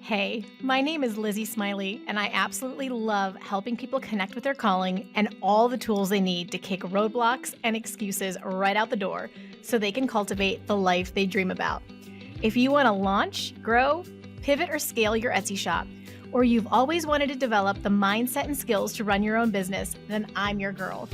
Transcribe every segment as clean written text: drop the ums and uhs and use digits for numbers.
Hey, my name is Lizzie Smiley, and I absolutely love helping people connect with their calling and all the tools they need to kick roadblocks and excuses right out the door so they can cultivate the life they dream about. If you want to launch, grow, pivot, or scale your Etsy shop, or you've always wanted to develop the mindset and skills to run your own business, then I'm your girl.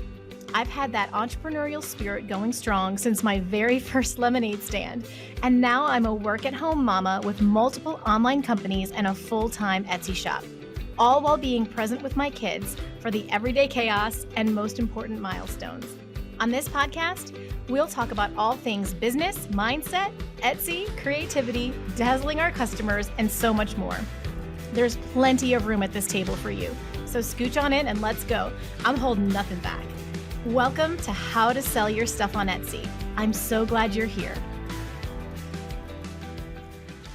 I've had that entrepreneurial spirit going strong since my very first lemonade stand, and now I'm a work-at-home mama with multiple online companies and a full-time Etsy shop, all while being present with my kids for the everyday chaos and most important milestones. On this podcast, we'll talk about all things business, mindset, Etsy, creativity, dazzling our customers, and so much more. There's plenty of room at this table for you, so scooch on in and let's go. I'm holding nothing back. Welcome to How to Sell Your Stuff on Etsy. I'm so glad you're here.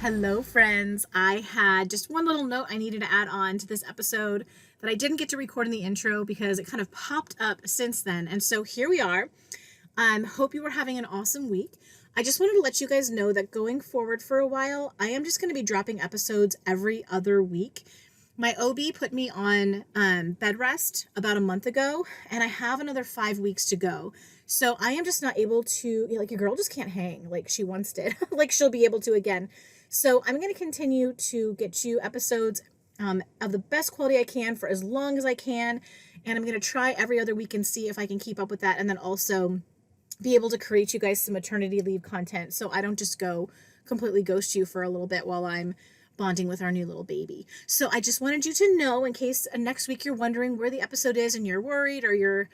Hello, friends. I had just one little note I needed to add on to this episode that I didn't get to record in the intro because it kind of popped up since then. And so here we are. Hope you are having an awesome week. I just wanted to let you guys know that going forward for a while, I am just going to be dropping episodes every other week. My OB put me on bed rest about a month ago, and I have another 5 weeks to go. So I am just not able to, like, your girl just can't hang like she once did, like she'll be able to again. So I'm going to continue to get you episodes of the best quality I can for as long as I can. And I'm going to try every other week and see if I can keep up with that. And then also be able to create you guys some maternity leave content so I don't just go completely ghost you for a little bit while I'm bonding with our new little baby. So I just wanted you to know, in case next week you're wondering where the episode is and you're worried or you're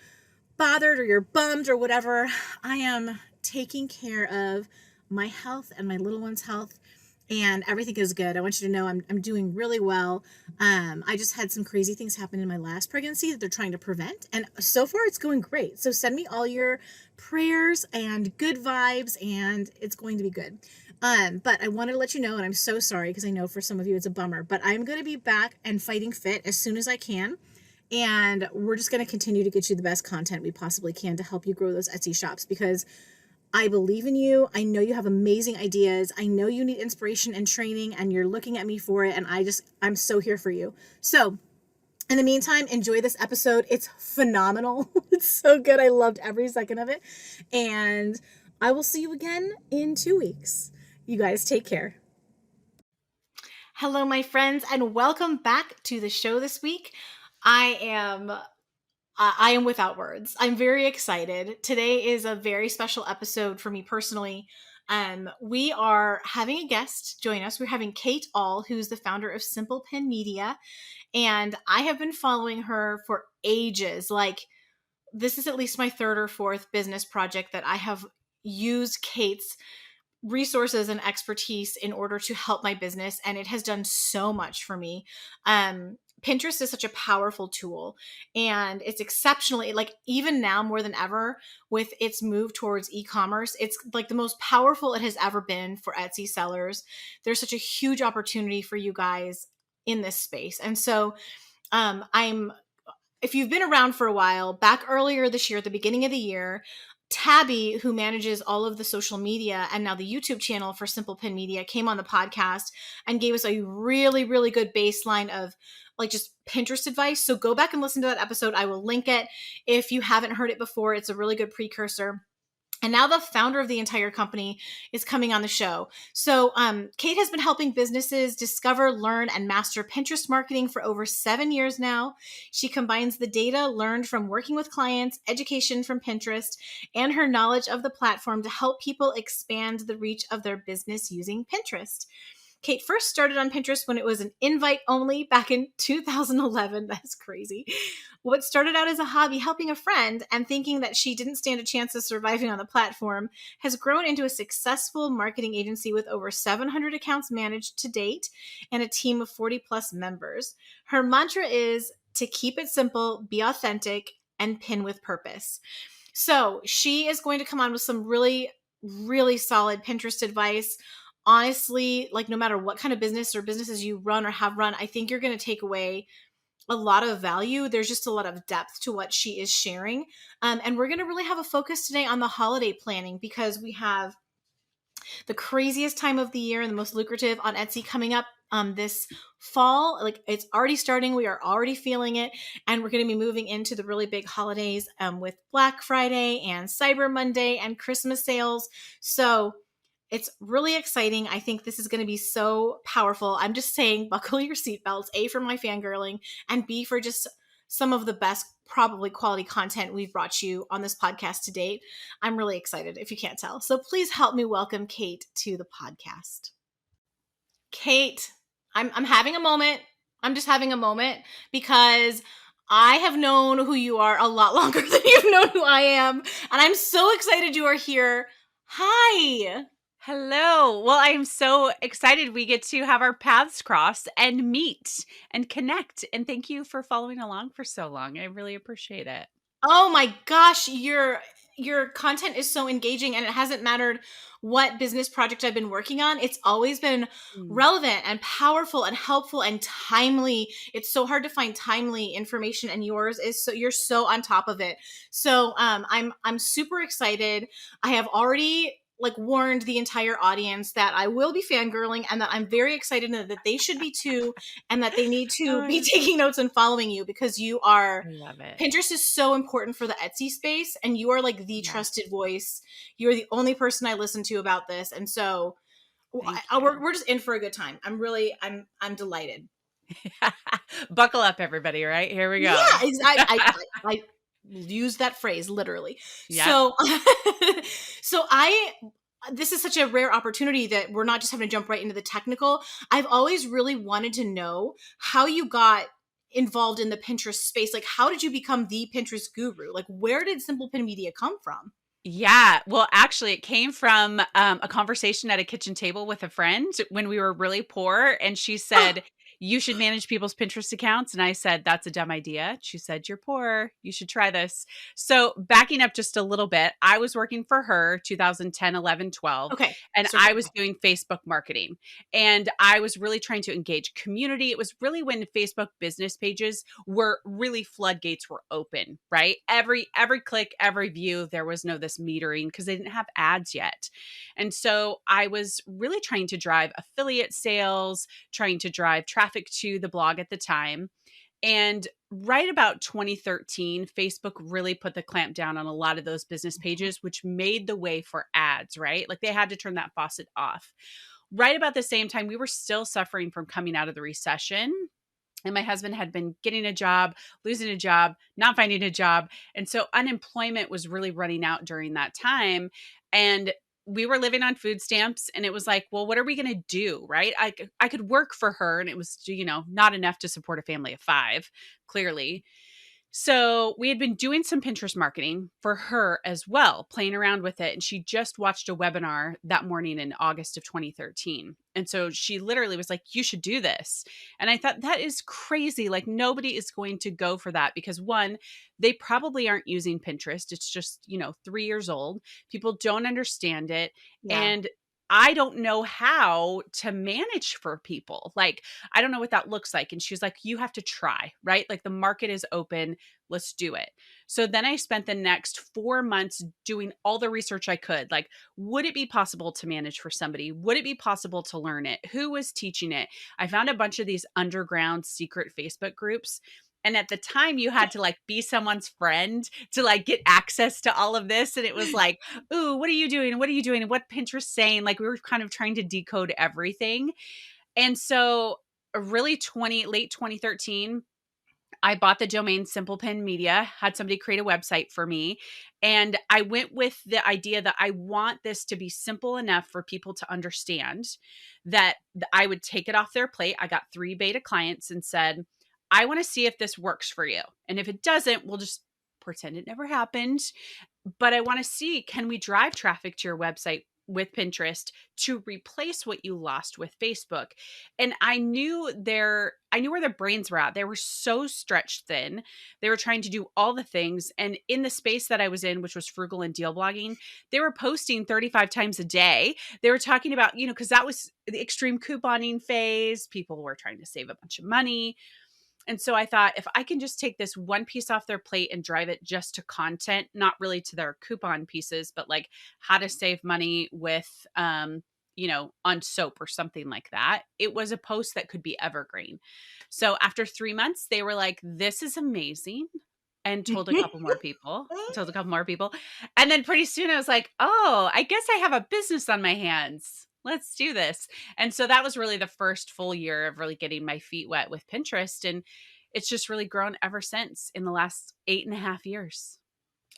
bothered or you're bummed or whatever, I am taking care of my health and my little one's health, and everything is good. I want you to know I'm doing really well. I just had some crazy things happen in my last pregnancy that they're trying to prevent, and so far it's going great. So send me all your prayers and good vibes, and it's going to be good. But I wanted to let you know, and I'm so sorry because I know for some of you it's a bummer, but I'm going to be back and fighting fit as soon as I can. And we're just going to continue to get you the best content we possibly can to help you grow those Etsy shops, because I believe in you. I know you have amazing ideas. I know you need inspiration and training, and you're looking at me for it. And I'm so here for you. So in the meantime, enjoy this episode. It's phenomenal. It's so good. I loved every second of it. And I will see you again in 2 weeks. You guys take care. Hello, my friends, and welcome back to the show this week. I am without words. I'm very excited. Today is a very special episode for me personally. We are having a guest join us. We're having Kate All, who's the founder of Simple Pin Media, and I have been following her for ages. Like, this is at least my third or fourth business project that I have used Kate's resources and expertise in order to help my business, and it has done so much for me. Pinterest is such a powerful tool, and it's exceptionally, like, even now more than ever with its move towards e-commerce, it's like the most powerful it has ever been for Etsy sellers. There's such a huge opportunity for you guys in this space. And so if you've been around for a while, back earlier this year, at the beginning of the year, Tabby, who manages all of the social media and now the YouTube channel for Simple Pin Media, came on the podcast and gave us a really, really good baseline of, like, just Pinterest advice. So go back and listen to that episode. I will link it if you haven't heard it before. It's a really good precursor. And now the founder of the entire company is coming on the show. So Kate has been helping businesses discover, learn, and master Pinterest marketing for over 7 years now. She combines the data learned from working with clients, education from Pinterest, and her knowledge of the platform to help people expand the reach of their business using Pinterest. Kate first started on Pinterest when it was an invite only back in 2011. That's crazy. What started out as a hobby helping a friend and thinking that she didn't stand a chance of surviving on the platform has grown into a successful marketing agency with over 700 accounts managed to date and a team of 40 plus members. Her mantra is to keep it simple, be authentic, and pin with purpose. So she is going to come on with some really, really solid Pinterest advice. Honestly, like, no matter what kind of business or businesses you run or have run, I think you're going to take away a lot of value. There's just a lot of depth to what she is sharing. And we're going to really have a focus today on the holiday planning, because we have the craziest time of the year and the most lucrative on Etsy coming up this fall. Like, it's already starting. We are already feeling it. And we're going to be moving into the really big holidays with Black Friday and Cyber Monday and Christmas sales. So it's really exciting. I think this is going to be so powerful. I'm just saying, buckle your seatbelts, A, for my fangirling, and B, for just some of the best, probably quality content we've brought you on this podcast to date. I'm really excited, if you can't tell. So please help me welcome Kate to the podcast. Kate, I'm having a moment. I'm just having a moment because I have known who you are a lot longer than you've known who I am. And I'm so excited you are here. Hi. Hello. Well, I'm so excited we get to have our paths cross and meet and connect. And thank you for following along for so long. I really appreciate it. Oh my gosh, your content is so engaging, and it hasn't mattered what business project I've been working on. It's always been Mm. relevant and powerful and helpful and timely. It's so hard to find timely information, and yours is so, you're so on top of it. So I'm super excited. I have already like warned the entire audience that I will be fangirling and that I'm very excited and that they should be too, and that they need to be taking notes and following you because you are I love it. Pinterest is so important for the Etsy space, and you are like the Yeah. trusted voice. You're the only person I listen to about this, and so Thank you. we're just in for a good time. I'm delighted. Buckle up, everybody, right? Here we Yeah, go. I use that phrase literally. Yeah. So so I this is such a rare opportunity that we're not just having to jump right into the technical. I've always really wanted to know how you got involved in the Pinterest space. Like, how did you become the Pinterest guru? Like, where did Simple Pin Media come from? Yeah. Well, actually, it came from a conversation at a kitchen table with a friend when we were really poor. And she said, you should manage people's Pinterest accounts. And I said, that's a dumb idea. She said, you're poor. You should try this. So, backing up just a little bit, I was working for her 2010, 11, 12, Okay, and so I was doing Facebook marketing. And I was really trying to engage community. It was really when Facebook business pages were really floodgates were open, right? Every click, every view, there was no this metering because they didn't have ads yet. And so I was really trying to drive affiliate sales, trying to drive traffic to the blog at the time. And right about 2013, Facebook really put the clamp down on a lot of those business pages, which made the way for ads, right? Like they had to turn that faucet off. Right about the same time, we were still suffering from coming out of the recession. And my husband had been getting a job, losing a job, not finding a job. And so unemployment was really running out during that time. And we were living on food stamps. And it was like, well, what are we going to do? Right. I could work for her. And it was, not enough to support a family of 5, clearly. So we had been doing some Pinterest marketing for her as well, playing around with it. And she just watched a webinar that morning in August of 2013. And so she literally was like, you should do this. And I thought that is crazy. Like nobody is going to go for that because one, they probably aren't using Pinterest. It's just, 3 years old. People don't understand it. yeah. And I don't know how to manage for people. Like, I don't know what that looks like. And she was like, you have to try, right? Like the market is open. Let's do it. So then I spent the next 4 months doing all the research I could. Like, would it be possible to manage for somebody? Would it be possible to learn it? Who was teaching it? I found a bunch of these underground secret Facebook groups. And at the time you had to like be someone's friend to like get access to all of this. And it was like, ooh, what are you doing? What are you doing? And what Pinterest saying? Like we were kind of trying to decode everything. And so really late 2013, I bought the domain Simple Pin Media, had somebody create a website for me. And I went with the idea that I want this to be simple enough for people to understand that I would take it off their plate. I got 3 beta clients and said, I want to see if this works for you. And if it doesn't, we'll just pretend it never happened. But I want to see, can we drive traffic to your website with Pinterest to replace what you lost with Facebook? And I knew where their brains were at. They were so stretched thin. They were trying to do all the things. And in the space that I was in, which was frugal and deal blogging, they were posting 35 times a day. They were talking about, because that was the extreme couponing phase. People were trying to save a bunch of money. And so I thought if I can just take this one piece off their plate and drive it just to content, not really to their coupon pieces, but like how to save money with, on soap or something like that, it was a post that could be evergreen. So after 3 months, they were like, this is amazing. And told a couple more people, told a couple more people. And then pretty soon I was like, oh, I guess I have a business on my hands. Let's do this. And so that was really the first full year of really getting my feet wet with Pinterest. And it's just really grown ever since in the last 8.5 years,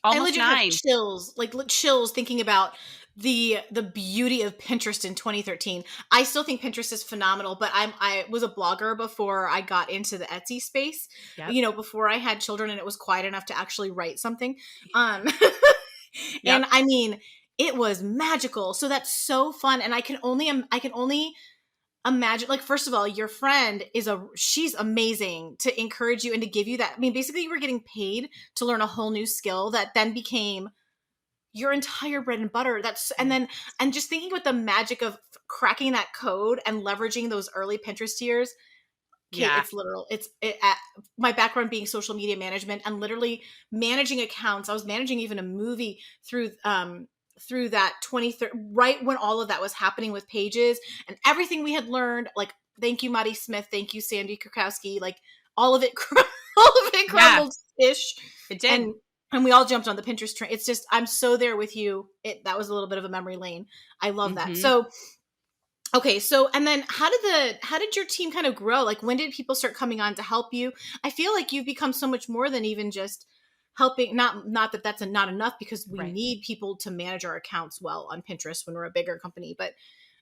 I almost legit have 9. chills, like chills thinking about the beauty of Pinterest in 2013. I still think Pinterest is phenomenal, but I was a blogger before I got into the Etsy space. Yep. Before I had children and it was quiet enough to actually write something. Yep. And I mean, it was magical. So that's so fun, and I can only imagine, like, first of all, your friend she's amazing to encourage you and to give you that. I mean, basically you were getting paid to learn a whole new skill that then became your entire bread and butter. And just thinking with the magic of cracking that code and leveraging those early Pinterest years. Kate, Yeah. it's literal. My background being social media management and literally managing accounts. I was managing even a movie through that 2013, right when all of that was happening with pages and everything we had learned. Like, thank you, Maddie Smith. Thank you, Sandy Krakowski. Like, all of it, all of it Yeah, crumbled ish, it did. and we all jumped on the Pinterest train. It's just, I'm so there with you. That was a little bit of a memory lane. I love that. Hmm. So, okay, so and then how did your team kind of grow? Like, when did people start coming on to help you? I feel like you've become so much more than even just helping. Not that that's not enough, because we Right. need people to manage our accounts well on Pinterest when we're a bigger company. But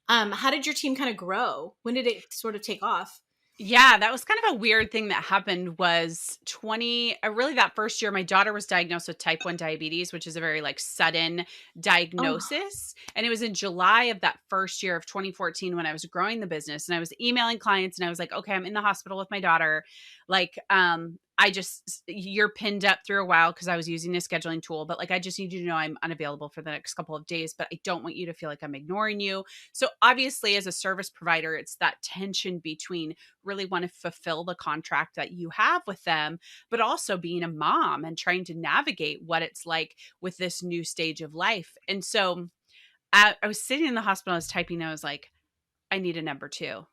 how did your team kind of grow? When did it sort of take off? Yeah, that was kind of a weird thing that happened was really that first year my daughter was diagnosed with type 1 diabetes, which is a very like sudden Oh, diagnosis, and it was in July of that first year of 2014 when I was growing the business and I was emailing clients and I was like, "Okay, I'm in the hospital with my daughter. Like you're pinned up through a while because I was using a scheduling tool, but like I just need you to know I'm unavailable for the next couple of days, but I don't want you to feel like I'm ignoring you." So obviously as a service provider, it's that tension between really want to fulfill the contract that you have with them, but also being a mom and trying to navigate what it's like with this new stage of life. And so I was sitting in the hospital, I was typing, I was like, I need a number two.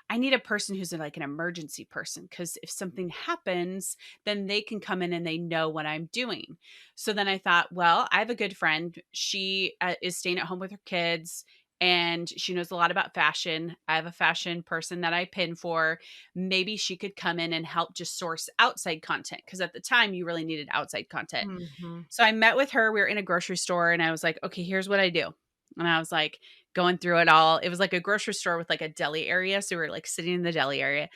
I need a person who's like an emergency person because if something happens, then they can come in and they know what I'm doing. So then I thought, well, I have a good friend. She is staying at home with her kids and she knows a lot about fashion. I have a fashion person that I pin for. Maybe she could come in and help just source outside content because at the time you really needed outside content. hmm. So I met with her. We were in a grocery store and I was like, okay, here's what I do. And I was like going through it all. It was like a grocery store with like a deli area. So we were like sitting in the deli area.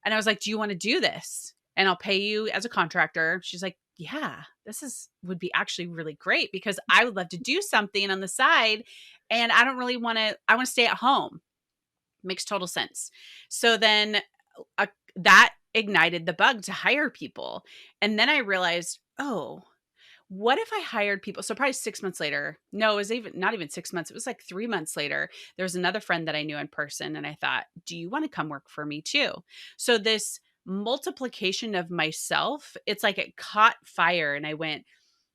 And I was like, do you want to do this? And I'll pay you as a contractor. She's like, yeah, would be actually really great because I would love to do something on the side. And I don't really I want to stay at home. Makes total sense. So then that ignited the bug to hire people. And then I realized, oh, what if I hired people? So probably 6 months later, no, it was even not even 6 months. It was like 3 months later. There was another friend that I knew in person. And I thought, do you want to come work for me too? So this multiplication of myself, it's like it caught fire. And I went,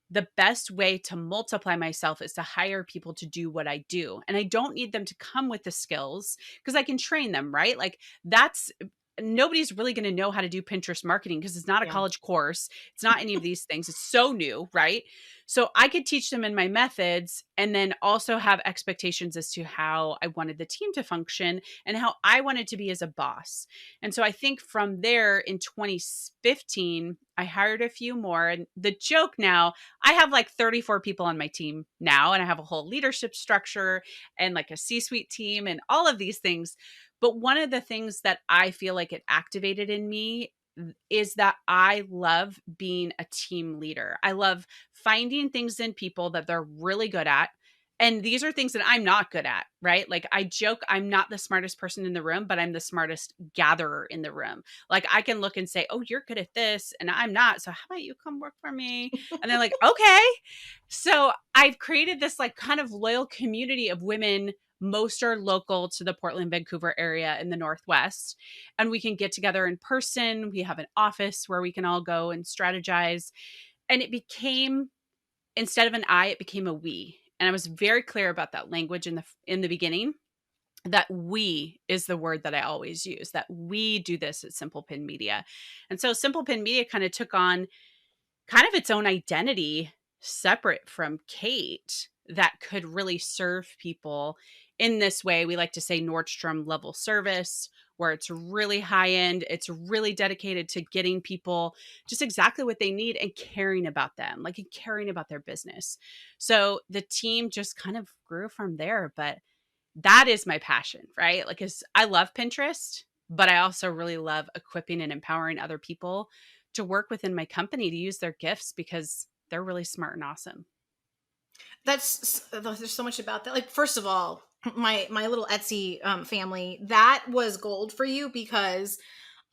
the best way to multiply myself is to hire people to do what I do. And I don't need them to come with the skills because I can train them, right? Like that's nobody's really going to know how to do Pinterest marketing because it's not a Yeah. college course. It's not any of these things. It's so new, right? So I could teach them in my methods and then also have expectations as to how I wanted the team to function and how I wanted to be as a boss. And so I think from there in 2015, I hired a few more. And the joke now, I have like 34 people on my team now, and I have a whole leadership structure and like a C-suite team and all of these things. But one of the things that I feel like it activated in me is that I love being a team leader. I love finding things in people that they're really good at. And these are things that I'm not good at, right? Like I joke, I'm not the smartest person in the room, but I'm the smartest gatherer in the room. Like I can look and say, oh, you're good at this, and I'm not. So how about you come work for me? And they're like, okay. So I've created this like kind of loyal community of women Most are local to the Portland, Vancouver area in the Northwest. And we can get together in person. We have an office where we can all go and strategize. And it became, instead of an I, it became a we. And I was very clear about that language in the beginning, that we is the word that I always use, that we do this at Simple Pin Media. And so Simple Pin Media kind of took on kind of its own identity separate from Kate that could really serve people in this way. We like to say Nordstrom level service, where it's really high end. It's really dedicated to getting people just exactly what they need and caring about them, like and caring about their business. So the team just kind of grew from there. But that is my passion, right? Like, I love Pinterest, but I also really love equipping and empowering other people to work within my company to use their gifts because they're really smart and awesome. There's so much about that. Like, first of all, my little Etsy family, that was gold for you, because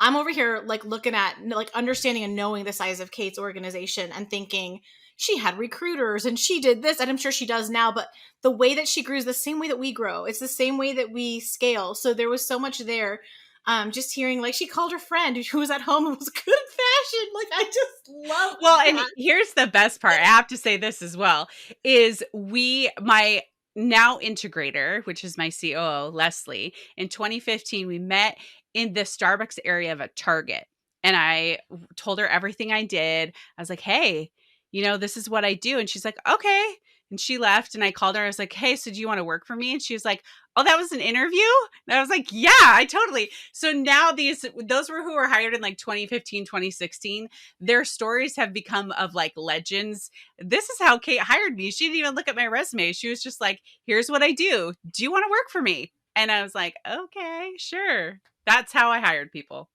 I'm over here like looking at, like, understanding and knowing the size of Kate's organization and thinking she had recruiters and she did this, and I'm sure she does now, but the way that she grew is the same way that we grow. It's the same way that we scale. So there was so much there. Just hearing, like, she called her friend who was at home and was good at fashion. Like, I just love Well, that. and here's the best part. I have to say this as well, is my now integrator, which is my COO, Leslie, in 2015, we met in the Starbucks area of a Target. And I told her everything I did. I was like, hey, this is what I do. And she's like, okay. And she left and I called her. I was like, hey, so do you want to work for me? And she was like, oh, that was an interview? And I was like, yeah, I totally. So now those were who were hired in like 2015, 2016. Their stories have become of like legends. This is how Kate hired me. She didn't even look at my resume. She was just like, here's what I do. Do you want to work for me? And I was like, okay, sure. That's how I hired people.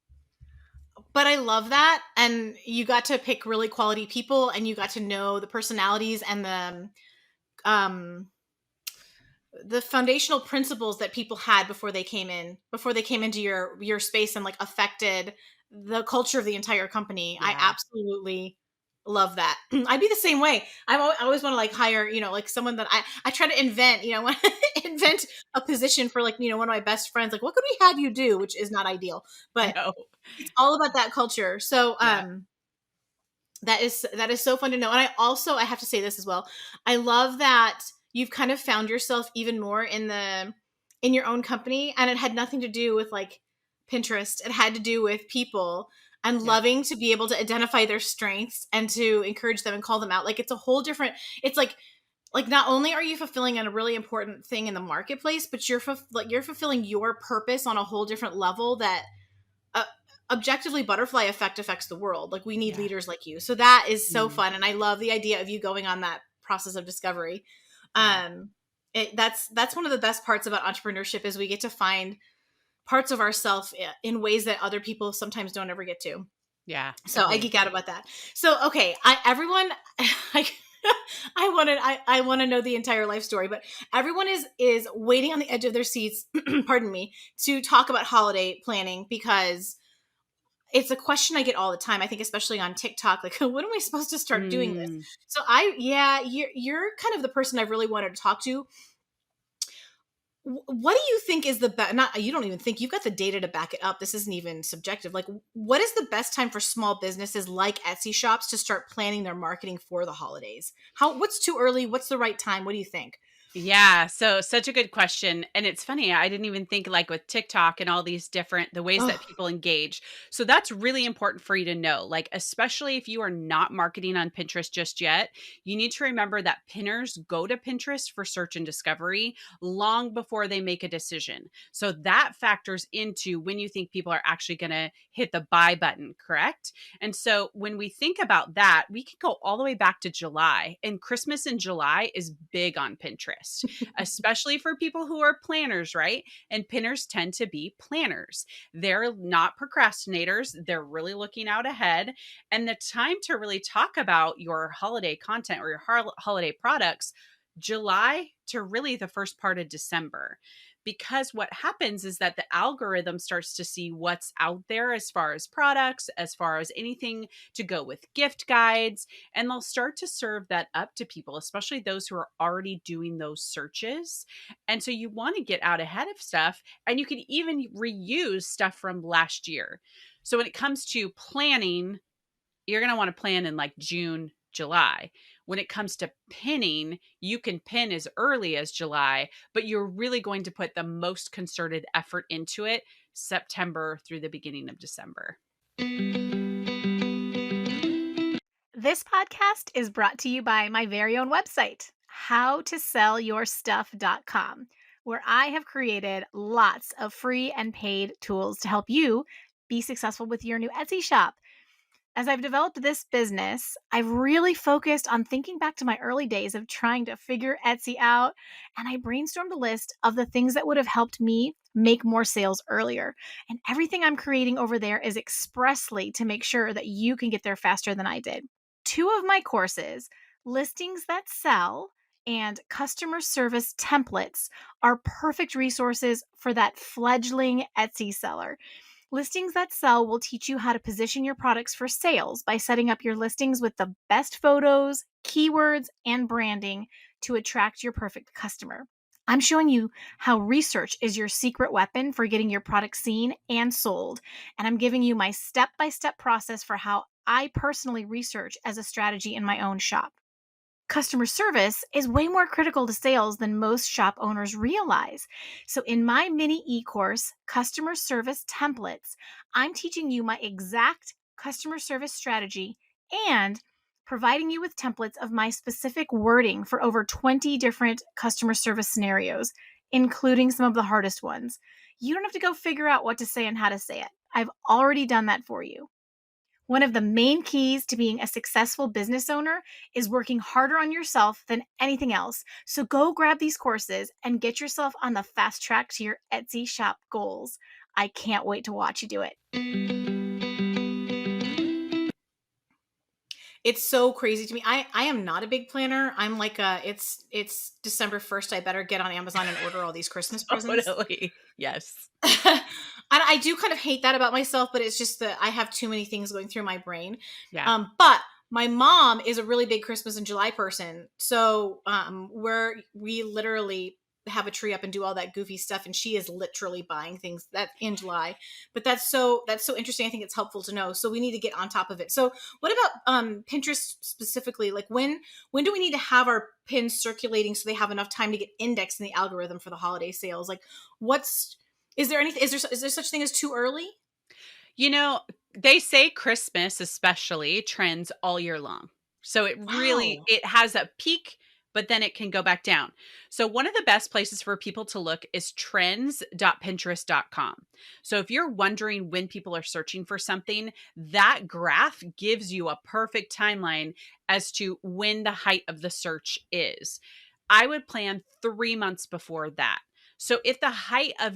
But I love that. And you got to pick really quality people, and you got to know the personalities and um the foundational principles that people had before they came into your space and like affected the culture of the entire company. Yeah. I absolutely love that. I'd be the same way. I always want to like hire, like someone that I try to invent, invent a position for, like, one of my best friends. Like, what could we have you do? Which is not ideal, but No. it's all about that culture. So, Yeah. that is so fun to know. And I have to say this as well. I love that you've kind of found yourself even more in your own company, and it had nothing to do with like Pinterest. It had to do with people and Yeah. loving to be able to identify their strengths and to encourage them and call them out. Like, it's a whole different, it's like not only are you fulfilling a really important thing in the marketplace, but you're fulfilling your purpose on a whole different level that uh, objectively butterfly effect affects the world. Like, we need Yeah. leaders like you. So that is so Mm. fun. And I love the idea of you going on that process of discovery. Yeah. That's one of the best parts about entrepreneurship, is we get to find parts of ourselves in ways that other people sometimes don't ever get to. Yeah. So I Agreed. geek out about that. So, okay, everyone, I want to know the entire life story, but everyone is waiting on the edge of their seats, pardon me, to talk about holiday planning, because it's a question I get all the time. I think especially on TikTok, like, when am I supposed to start doing this? Mm. So you're kind of the person I really wanted to talk to. What do you think is the best? Not, you don't even think, you've got the data to back it up. This isn't even subjective. Like, what is the best time for small businesses like Etsy shops to start planning their marketing for the holidays? What's too early? What's the right time? What do you think? Yeah, so such a good question. And it's funny, I didn't even think, like, with TikTok and all these different the ways that Oh, people engage. So that's really important for you to know. Like, especially if you are not marketing on Pinterest just yet, you need to remember that pinners go to Pinterest for search and discovery long before they make a decision. So that factors into when you think people are actually going to hit the buy button, correct? And so when we think about that, we can go all the way back to July. And Christmas in July is big on Pinterest, especially for people who are planners, right? And pinners tend to be planners. They're not procrastinators. They're really looking out ahead. And the time to really talk about your holiday content or your holiday products, July to really the first part of December. because what happens is that the algorithm starts to see what's out there as far as products, as far as anything to go with gift guides, and they'll start to serve that up to people, especially those who are already doing those searches. And so you want to get out ahead of stuff, and you can even reuse stuff from last year. So when it comes to planning, you're going to want to plan in like June, July. When it comes to pinning, you can pin as early as July, but you're really going to put the most concerted effort into it September through the beginning of December. This podcast is brought to you by my very own website, howtosellyourstuff.com, where I have created lots of free and paid tools to help you be successful with your new Etsy shop. As I've developed this business, I've really focused on thinking back to my early days of trying to figure Etsy out, and I brainstormed a list of the things that would have helped me make more sales earlier. And everything I'm creating over there is expressly to make sure that you can get there faster than I did. Two of my courses, Listings That Sell and Customer Service Templates, are perfect resources for that fledgling Etsy seller. Listings That Sell will teach you how to position your products for sales by setting up your listings with the best photos, keywords, and branding to attract your perfect customer. I'm showing you how research is your secret weapon for getting your product seen and sold. And I'm giving you my step-by-step process for how I personally research as a strategy in my own shop. Customer service is way more critical to sales than most shop owners realize. So, in my mini e-course, Customer Service Templates, I'm teaching you my exact customer service strategy and providing you with templates of my specific wording for over 20 different customer service scenarios, including some of the hardest ones. You don't have to go figure out what to say and how to say it. I've already done that for you. One of the main keys to being a successful business owner is working harder on yourself than anything else. So go grab these courses and get yourself on the fast track to your Etsy shop goals. I can't wait to watch you do it. It's so crazy to me. I am not a big planner. I'm like it's December 1st. I better get on Amazon and order all these Christmas presents. Totally. Yes. I do kind of hate that about myself, but it's just that I have too many things going through my brain. Yeah. But my mom is a really big Christmas in July person. So we literally have a tree up and do all that goofy stuff, and she is literally buying things that in July. But that's so interesting. I think it's helpful to know. So we need to get on top of it. So what about Pinterest specifically? Like when do we need to have our pins circulating so they have enough time to get indexed in the algorithm for the holiday sales? Like is there anything? Is there such thing as too early? You know, they say Christmas especially trends all year long. So Wow. it has a peak, but then it can go back down. So one of the best places for people to look is trends.pinterest.com. So if you're wondering when people are searching for something, that graph gives you a perfect timeline as to when the height of the search is. I would plan 3 months before that. So if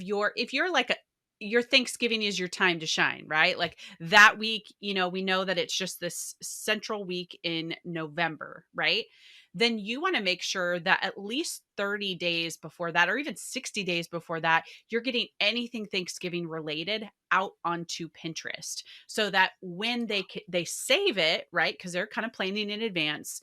you're like your Thanksgiving is your time to shine, right? Like that week, we know that it's just this central week in November, right? Then you want to make sure that at least 30 days before that, or even 60 days before that, you're getting anything Thanksgiving related out onto Pinterest so that when they save it, right? Because they're kind of planning in advance.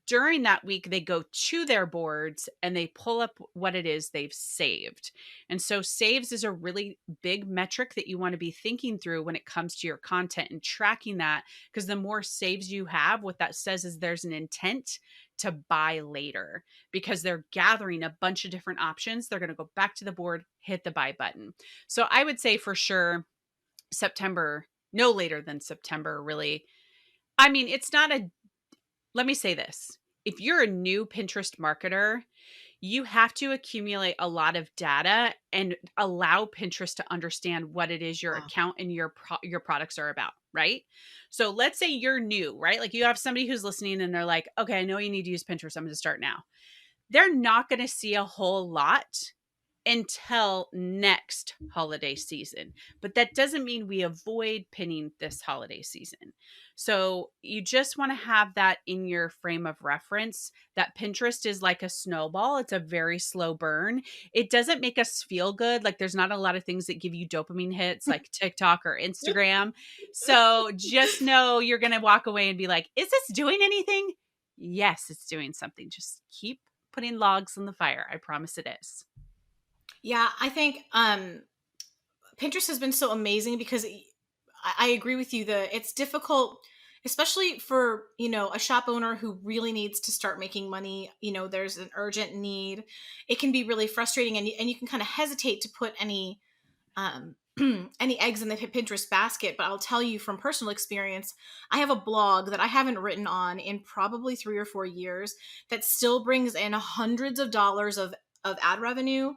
During that week, they go to their boards and they pull up what it is they've saved. And so saves is a really big metric that you want to be thinking through when it comes to your content and tracking that, because the more saves you have, what that says is there's an intent to buy later because they're gathering a bunch of different options. They're going to go back to the board, hit the buy button. So I would say for sure September, no later than September, really. I mean, let me say this. If you're a new Pinterest marketer, you have to accumulate a lot of data and allow Pinterest to understand what it is your Wow. account and your products are about, right? So let's say you're new, right? Like you have somebody who's listening and they're like, okay, I know you need to use Pinterest. I'm going to start now. They're not going to see a whole lot until next holiday season. But that doesn't mean we avoid pinning this holiday season. So you just want to have that in your frame of reference that Pinterest is like a snowball. It's a very slow burn. It doesn't make us feel good. Like there's not a lot of things that give you dopamine hits like TikTok or Instagram. So just know you're going to walk away and be like, is this doing anything? Yes, it's doing something. Just keep putting logs on the fire. I promise it is. Yeah, I think Pinterest has been so amazing because I agree with you that it's difficult, especially for, a shop owner who really needs to start making money. There's an urgent need. It can be really frustrating, and you can kind of hesitate to put um, any eggs in the Pinterest basket. But I'll tell you from personal experience, I have a blog that I haven't written on in probably 3 or 4 years that still brings in hundreds of dollars of ad revenue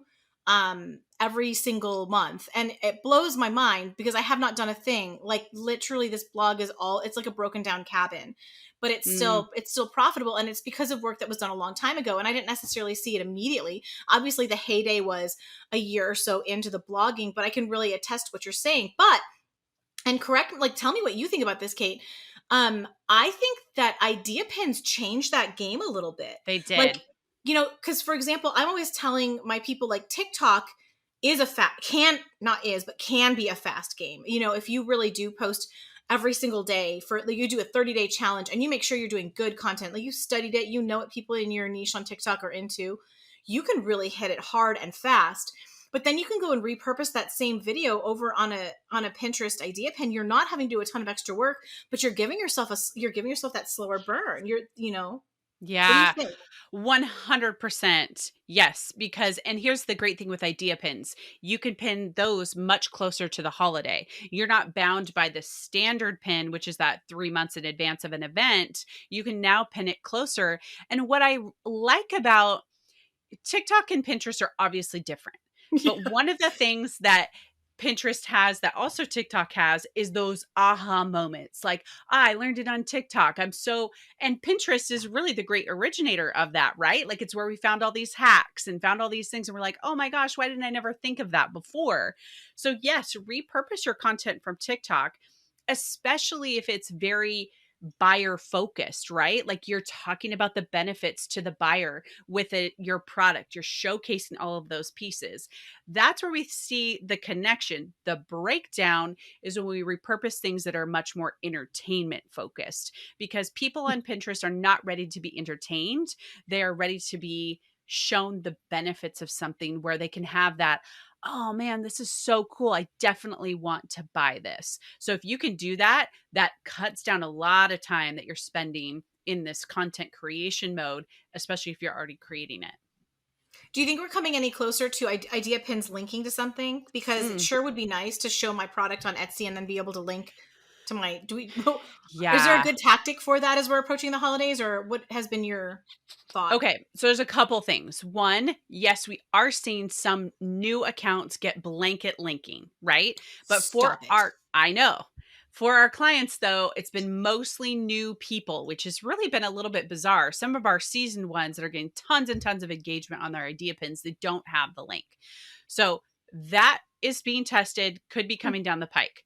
every single month. And it blows my mind because I have not done a thing. Like literally this blog it's like a broken down cabin, but Mm, it's still profitable. And it's because of work that was done a long time ago. And I didn't necessarily see it immediately. Obviously the heyday was a year or so into the blogging, but I can really attest what you're saying. And correct, like, tell me what you think about this, Kate. I think that Ideapins changed that game a little bit. they Like, did. because for example, I'm always telling my people like TikTok is a can not is but can be a fast game. If you really do post every single day for like, you do a 30-day challenge and you make sure you're doing good content, like you studied it, what people in your niche on TikTok are into, you can really hit it hard and fast. But then you can go and repurpose that same video over on a Pinterest idea pin. You're not having to do a ton of extra work, but you're giving yourself that slower burn. What do you Yeah, think? 100%. Yes, because, and here's the great thing with idea pins, you can pin those much closer to the holiday. You're not bound by the standard pin, which is that 3 months in advance of an event. You can now pin it closer. And what I like about TikTok and Pinterest are obviously different. But Yeah. one of the things that Pinterest has that also TikTok has is those aha moments. Like, I learned it on TikTok. And Pinterest is really the great originator of that, right? Like, it's where we found all these hacks and found all these things. And we're like, oh my gosh, why didn't I never think of that before? So, yes, repurpose your content from TikTok, especially if it's very buyer focused, right? Like you're talking about the benefits to the buyer with your product, you're showcasing all of those pieces. That's where we see the connection. The breakdown is when we repurpose things that are much more entertainment focused, because people on Pinterest are not ready to be entertained. They are ready to be shown the benefits of something where they can have that, oh man, this is so cool. I definitely want to buy this. So if you can do that, that cuts down a lot of time that you're spending in this content creation mode, especially if you're already creating it. Do you think we're coming any closer to idea pins linking to something? Because it Mm, sure would be nice to show my product on Etsy and then be able to link to my. Do we? Is there a yeah. good tactic for that as we're approaching the holidays, or what has been your thought? Okay, so there's a couple things. One, yes, we are seeing some new accounts get blanket linking, right? But Stop it. I know. For our clients, though, it's been mostly new people, which has really been a little bit bizarre. Some of our seasoned ones that are getting tons and tons of engagement on their idea pins, they don't have the link. So that is being tested, could be coming down the pike.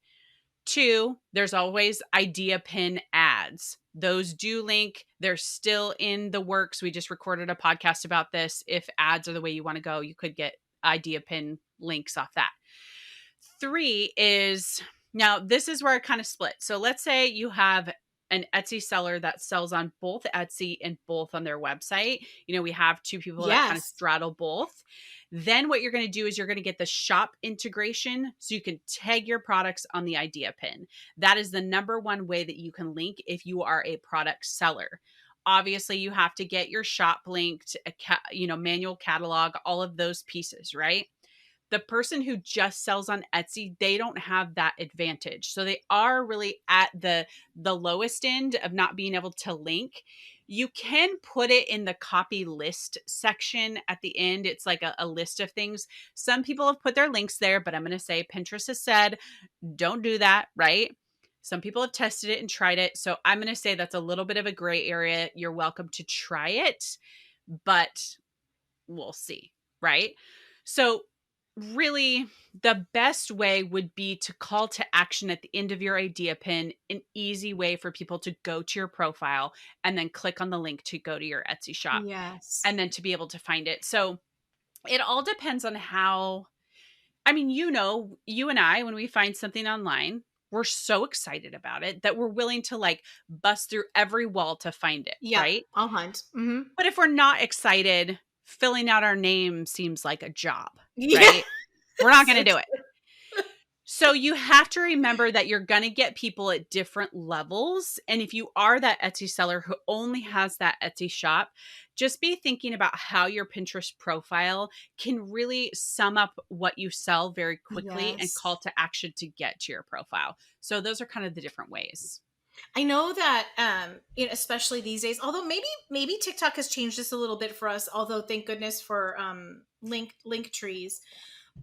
Two, there's always idea pin ads. Those do link. They're still in the works. We just recorded a podcast about this. If ads are the way you want to go, you could get idea pin links off that. Three is, now this is where I kind of split. So let's say you have an Etsy seller that sells on both Etsy and both on their website. We have two people that kind of Yes. straddle both. Then what you're going to do is you're going to get the shop integration so you can tag your products on the idea pin. That is the number one way that you can link if you are a product seller. Obviously, you have to get your shop linked, manual catalog, all of those pieces, right? The person who just sells on Etsy, they don't have that advantage. So they are really at the lowest end of not being able to link. You can put it in the copy list section at the end. It's like a list of things. Some people have put their links there, but I'm going to say Pinterest has said, don't do that, right? Some people have tested it and tried it. So I'm going to say that's a little bit of a gray area. You're welcome to try it, but we'll see, right? So really, the best way would be to call to action at the end of your idea pin, an easy way for people to go to your profile and then click on the link to go to your Etsy shop Yes. and then to be able to find it. So it all depends on how, I mean, you and I, when we find something online, we're so excited about it that we're willing to like bust through every wall to find it, Yep. right? I'll hunt. Hmm. But if we're not excited, filling out our name seems like a job, Yeah. right? We're not going So to do it. So you have to remember that you're going to get people at different levels. And if you are that Etsy seller who only has that Etsy shop, just be thinking about how your Pinterest profile can really sum up what you sell very quickly and yes. call to action to get to your profile. So those are kind of the different ways. I know that especially these days, although maybe TikTok has changed this a little bit for us, although thank goodness for link trees.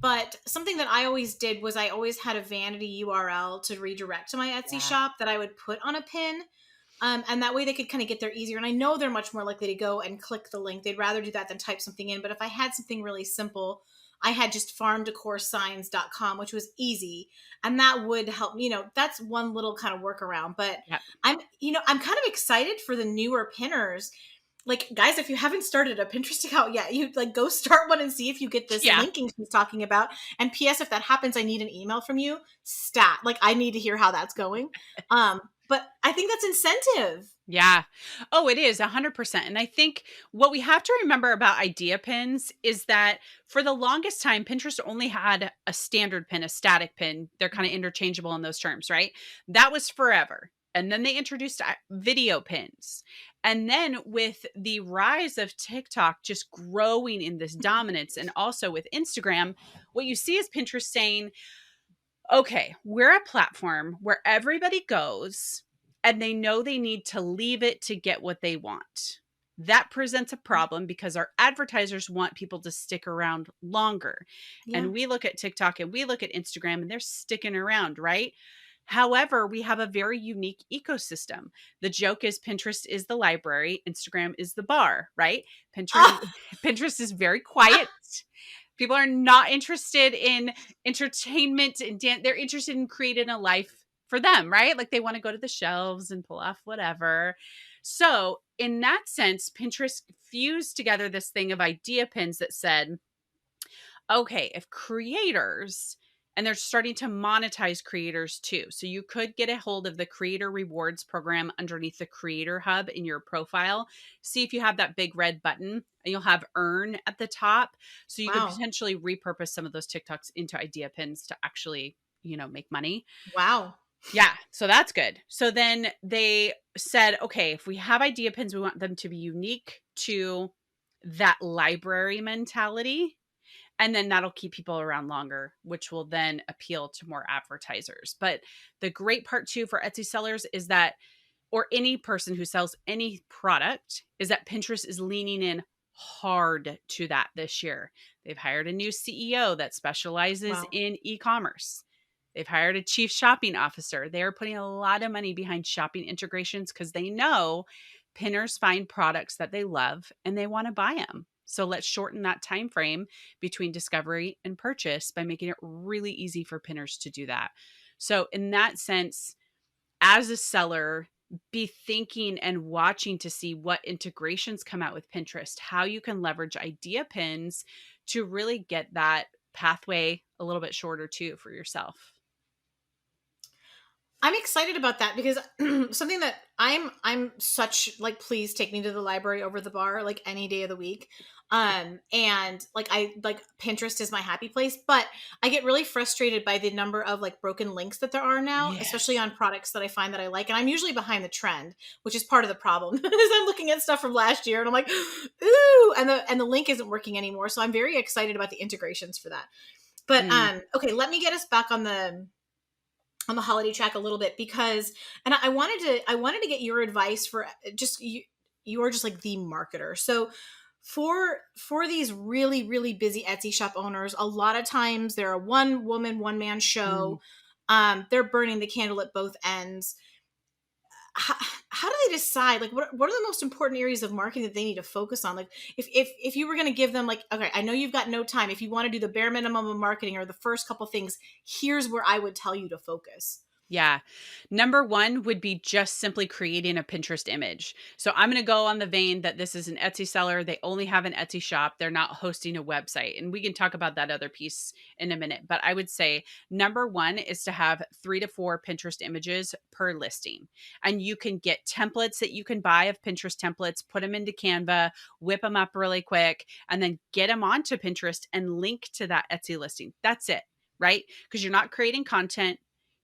But something that I always did was I always had a vanity URL to redirect to my Etsy Yeah. shop that I would put on a pin. And that way they could kind of get there easier. And I know they're much more likely to go and click the link. They'd rather do that than type something in. But if I had something really simple, I had just farmdecorsigns.com, which was easy. And that would help, that's one little kind of workaround. But Yep. I'm kind of excited for the newer pinners. Like, guys, if you haven't started a Pinterest account yet, you like go start one and see if you get this Yeah. linking she's talking about. And PS, if that happens, I need an email from you. Stat. Like, I need to hear how that's going. But I think that's incentive. Yeah. Oh, it is 100%. And I think what we have to remember about idea pins is that for the longest time, Pinterest only had a standard pin, a static pin. They're kind of interchangeable in those terms, right? That was forever. And then they introduced video pins. And then with the rise of TikTok just growing in this dominance, and also with Instagram, what you see is Pinterest saying, okay, we're a platform where everybody goes and they know they need to leave it to get what they want. That presents a problem because our advertisers want people to stick around longer. Yeah. And we look at TikTok and we look at Instagram and they're sticking around, right? However, we have a very unique ecosystem. The joke is Pinterest is the library, Instagram is the bar, right? Pinterest Ah, Pinterest is very quiet. People are not interested in entertainment and dance. They're interested in creating a life for them, right? Like they want to go to the shelves and pull off whatever. So, in that sense, Pinterest fused together this thing of idea pins that said, okay, if creators, and they're starting to monetize creators too. So you could get a hold of the creator rewards program underneath the creator hub in your profile. See if you have that big red button and you'll have earn at the top. So you could wow. potentially repurpose some of those TikToks into idea pins to actually, make money. Wow. Yeah. So that's good. So then they said, okay, if we have idea pins, we want them to be unique to that library mentality, and then that'll keep people around longer, which will then appeal to more advertisers. But the great part too for Etsy sellers is that, or any person who sells any product, is that Pinterest is leaning in hard to that this year. They've hired a new CEO that specializes Wow. in e-commerce. They've hired a chief shopping officer. They're putting a lot of money behind shopping integrations because they know pinners find products that they love and they want to buy them. So let's shorten that time frame between discovery and purchase by making it really easy for pinners to do that. So in that sense, as a seller, be thinking and watching to see what integrations come out with Pinterest, how you can leverage idea pins to really get that pathway a little bit shorter too for yourself. I'm excited about that because something that I'm such like, please take me to the library over the bar like any day of the week. And like I like Pinterest is my happy place, but I get really frustrated by the number of like broken links that there are now, especially Yes. on products that I find that I like. And I'm usually behind the trend, which is part of the problem. Is I'm looking at stuff from last year and I'm like, ooh, and the link isn't working anymore. So I'm very excited about the integrations for that. But Mm. okay, let me get us back on the holiday track a little bit because and I wanted to get your advice for just you're just like the marketer. So for these really busy Etsy shop owners, a lot of times they're a one woman one man Mm. show. They're burning the candle at both ends. how, how do they decide, like, what are the most important areas of marketing that they need to focus on? Like, if you were going to give them, like, okay, I know you've got no time, if you want to do the bare minimum of marketing or the first couple things, here's where I would tell you to focus. Yeah. Number one would be just simply creating a Pinterest image. So I'm going to go on the vein that this is an Etsy seller. They only have an Etsy shop. They're not hosting a website. And we can talk about that other piece in a minute. But I would say number one is to have 3 to 4 Pinterest images per listing. And you can get templates that you can buy of Pinterest templates, put them into Canva, whip them up really quick, and then get them onto Pinterest and link to that Etsy listing. That's it, right? Because you're not creating content.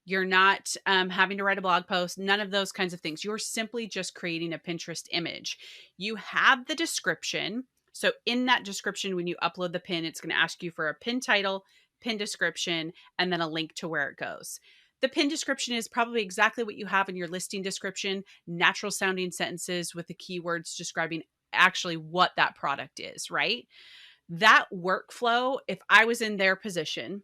You're not having to write a blog post, none of those kinds of things. You're simply just creating a Pinterest image. You have the description. So in that description, when you upload the pin, it's going to ask you for a pin title, pin description, and then a link to where it goes. The pin description is probably exactly what you have in your listing description, natural sounding sentences with the keywords describing actually what that product is, right? That workflow, if I was in their position,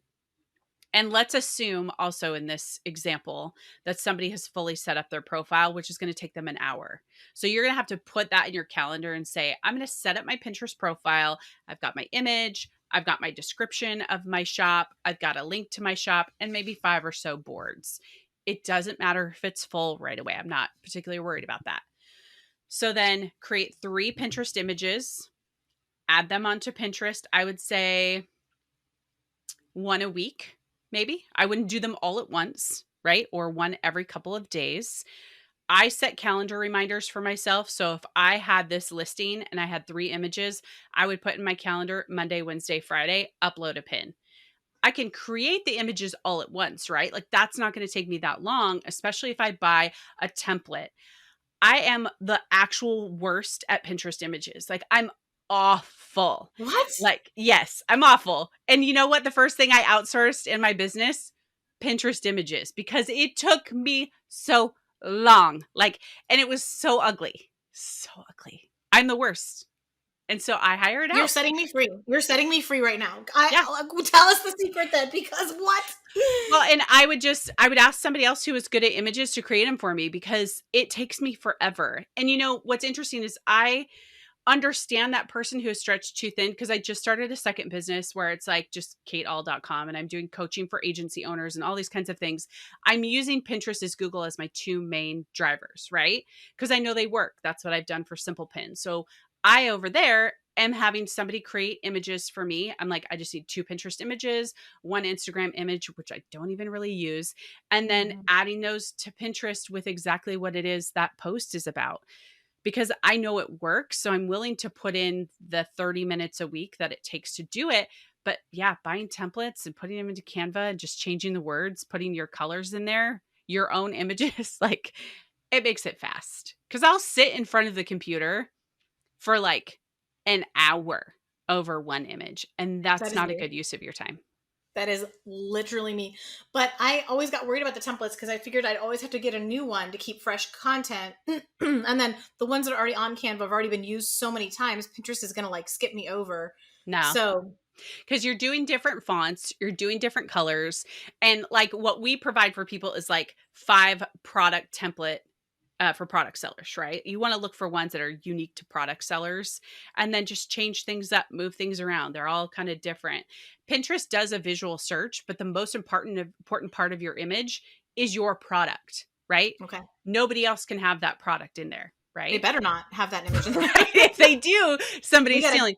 and let's assume also in this example that somebody has fully set up their profile, which is going to take them an hour. So you're going to have to put that in your calendar and say, I'm going to set up my Pinterest profile. I've got my image. I've got my description of my shop. I've got a link to my shop and maybe 5 or so boards. It doesn't matter if it's full right away. I'm not particularly worried about that. So then create 3 Pinterest images, add them onto Pinterest. I would say 1 a week. Maybe I wouldn't do them all at once, right? Or 1 every couple of days. I set calendar reminders for myself. So if I had this listing and I had 3 images, I would put in my calendar Monday, Wednesday, Friday, upload a pin. I can create the images all at once, right? Like that's not going to take me that long, especially if I buy a template. I am the actual worst at Pinterest images. Like I'm awful. What? Like, yes, I'm awful. And you know what? The first thing I outsourced in my business, Pinterest images, because it took me so long. Like, and it was so ugly. So ugly. I'm the worst. And so I hired You're out. setting me free. You're setting me free right now. Yeah. Tell us the secret then, because what? Well, and I would ask somebody else who was good at images to create them for me because it takes me forever. And you know, what's interesting is I understand that person who is stretched too thin because I just started a second business where it's like just kateall.com and I'm doing coaching for agency owners and all these kinds of things. I'm using Pinterest as Google as my 2 main drivers, right? Because I know they work. That's what I've done for Simple Pin. So I over there am having somebody create images for me. I'm like, I just need 2 Pinterest images, 1 Instagram image, which I don't even really use, and then adding those to Pinterest with exactly what it is that post is about. Because I know it works. So I'm willing to put in the 30 minutes a week that it takes to do it. But yeah, buying templates and putting them into Canva and just changing the words, putting your colors in there, your own images, like it makes it fast. Because I'll sit in front of the computer for like an hour over 1 image. And that's not a good use of your time. That is literally me. But I always got worried about the templates because I figured I'd always have to get a new one to keep fresh content. And then the ones that are already on Canva have already been used so many times. Pinterest is going to like skip me over. No. So, because you're doing different fonts, you're doing different colors. And like what we provide for people is like 5 product template for product sellers, right? You want to look for ones that are unique to product sellers and then just change things up, move things around. They're all kind of different. Pinterest does a visual search, but the most important part of your image is your product, right? okay. Nobody else can have that product in there, right? They better not have that image in there. If they do, somebody's stealing.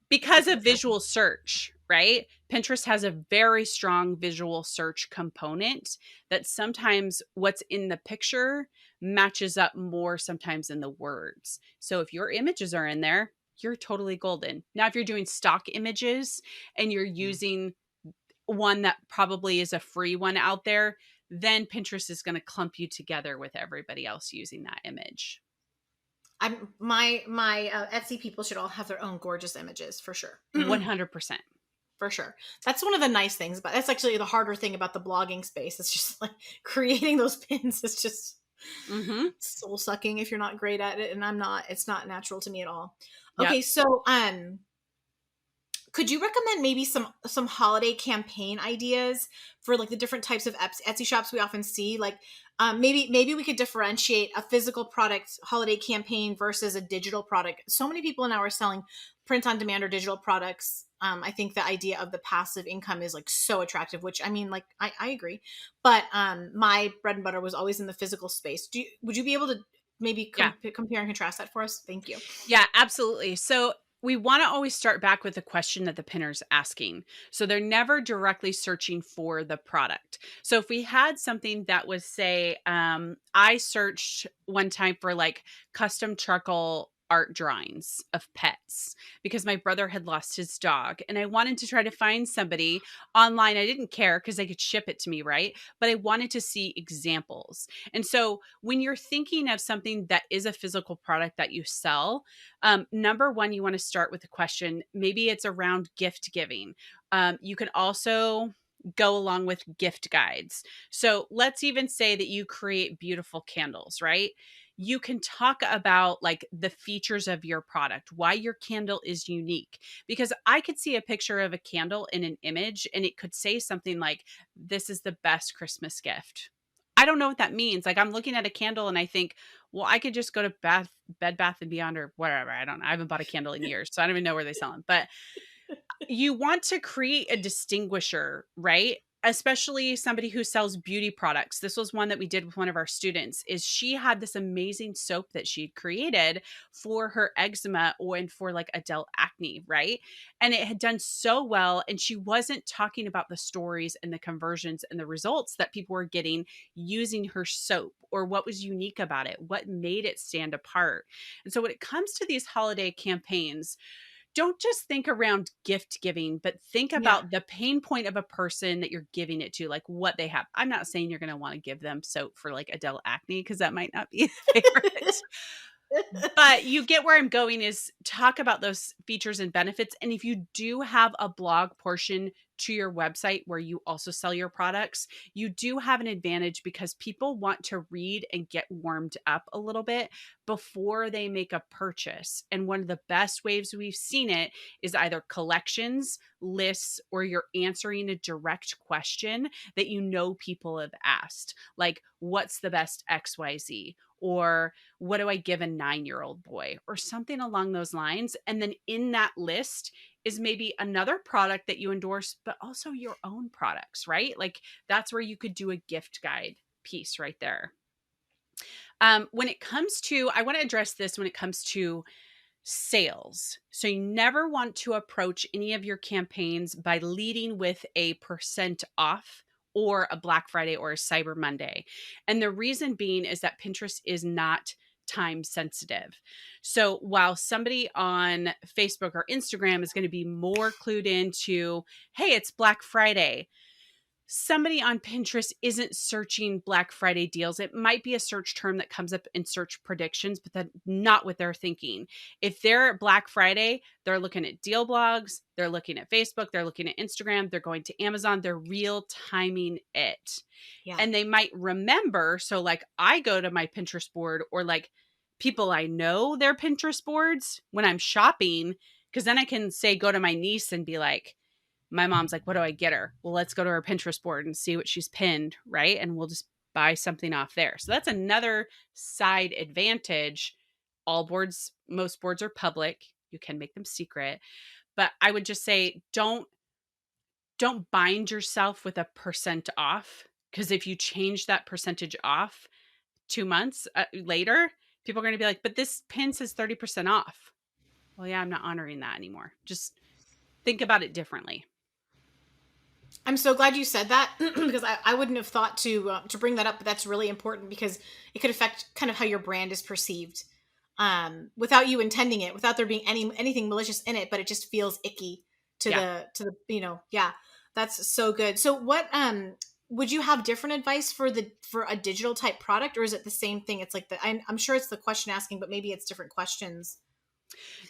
Because of visual search, right? Pinterest has a very strong visual search component that sometimes what's in the picture matches up more sometimes than the words. So if your images are in there, you're totally golden. Now, if you're doing stock images and you're using one that probably is a free one out there, then Pinterest is going to clump you together with everybody else using that image. My Etsy people should all have their own gorgeous images for sure. 100%. For sure. That's one of the nice things, but that's actually the harder thing about the blogging space. It's just like creating those pins is just soul sucking if you're not great at it. And I'm not, it's not natural to me at all. Okay. Yep. So, Could you recommend maybe some holiday campaign ideas for like the different types of Etsy shops we often see? Like maybe we could differentiate a physical product holiday campaign versus a digital product. So many people now are selling print on demand or digital products. I think the idea of the passive income is like so attractive, which I mean, like I agree, but my bread and butter was always in the physical space. Would you be able to maybe Yeah. compare and contrast that for us? Thank you. Yeah, absolutely. So we want to always start back with the question that the pinner's asking. So they're never directly searching for the product. So if we had something that was, say, I searched one time for like custom charcoal art drawings of pets because my brother had lost his dog and I wanted to try to find somebody online. I didn't care because they could ship it to me, right? But I wanted to see examples. And so when you're thinking of something that is a physical product that you sell, number one, you want to start with the question. Maybe it's around gift giving. You can also go along with gift guides. So let's even say that you create beautiful candles, right? You can talk about like the features of your product, why your candle is unique. Because I could see a picture of a candle in an image and it could say something like, this is the best Christmas gift. I don't know what that means. Like I'm looking at a candle and I think, well, I could just go to Bed Bath and Beyond or whatever. I don't know. I haven't bought a candle in years, so I don't even know where they sell them. But you want to create a distinguisher, right? Especially somebody who sells beauty products. This was one that we did with one of our students is she had this amazing soap that she'd created for her eczema or and for like adult acne, right? And it had done so well and she wasn't talking about the stories and the conversions and the results that people were getting using her soap or what was unique about it, what made it stand apart. And so when it comes to these holiday campaigns, don't just think around gift giving, but think Yeah. about the pain point of a person that you're giving it to, like what they have. I'm not saying you're going to want to give them soap for like Adele acne because that might not be a favorite. But you get where I'm going is talk about those features and benefits. And if you do have a blog portion to your website where you also sell your products, you do have an advantage because people want to read and get warmed up a little bit before they make a purchase. And one of the best ways we've seen it is either collections, lists, or you're answering a direct question that you know people have asked, like, what's the best XYZ? Or what do I give a 9-year-old boy or something along those lines? And then in that list is maybe another product that you endorse, but also your own products, right? Like that's where you could do a gift guide piece right there. When it comes to, I want to address this when it comes to sales. So you never want to approach any of your campaigns by leading with a percent off or a Black Friday or a Cyber Monday. And the reason being is that Pinterest is not time sensitive. So while somebody on Facebook or Instagram is going to be more clued into, hey, it's Black Friday, somebody on Pinterest isn't searching Black Friday deals. It might be a search term that comes up in search predictions, but that's not what they're thinking. If they're at Black Friday, they're looking at deal blogs, they're looking at Facebook, they're looking at Instagram, they're going to Amazon, they're real timing it. Yeah. And they might remember. So, like, I go to my Pinterest board or like people I know their Pinterest boards when I'm shopping, because then I can say, go to my niece and be like, my mom's like, what do I get her? Well, let's go to her Pinterest board and see what she's pinned, right? And we'll just buy something off there. So that's another side advantage. All boards, most boards are public. You can make them secret. But I would just say don't bind yourself with a percent off, because if you change that percentage off 2 months later, people are going to be like, but this pin says 30% off. Well, yeah, I'm not honoring that anymore. Just think about it differently. I'm so glad you said that because I wouldn't have thought to bring that up, but that's really important because it could affect kind of how your brand is perceived, without you intending it, without there being anything malicious in it, but it just feels icky to Yeah. the yeah, that's so good. So what would you have different advice for a digital type product, or is it the same thing? It's like I'm sure it's the question asking, but maybe it's different questions.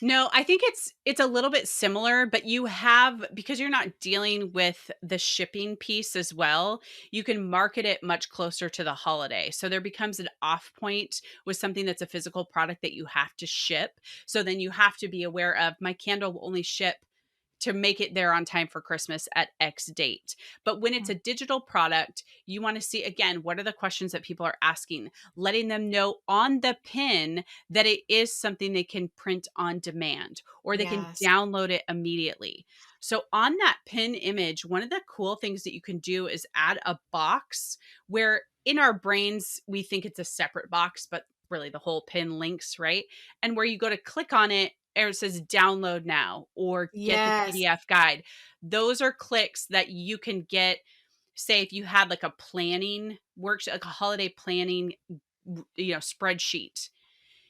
No, I think it's a little bit similar, but you have, because you're not dealing with the shipping piece as well, you can market it much closer to the holiday. So there becomes an off point with something that's a physical product that you have to ship. So then you have to be aware of, my candle will only ship to make it there on time for Christmas at X date. But when it's a digital product, you want to see again, what are the questions that people are asking, letting them know on the pin that it is something they can print on demand or they can Yes. download it immediately. So on that pin image, one of the cool things that you can do is add a box where in our brains, we think it's a separate box, but really the whole pin links, right? And where you go to click on it, it says download now or get the Yes. PDF guide. Those are clicks that you can get. Say if you had like a planning workshop, like a holiday planning, spreadsheet,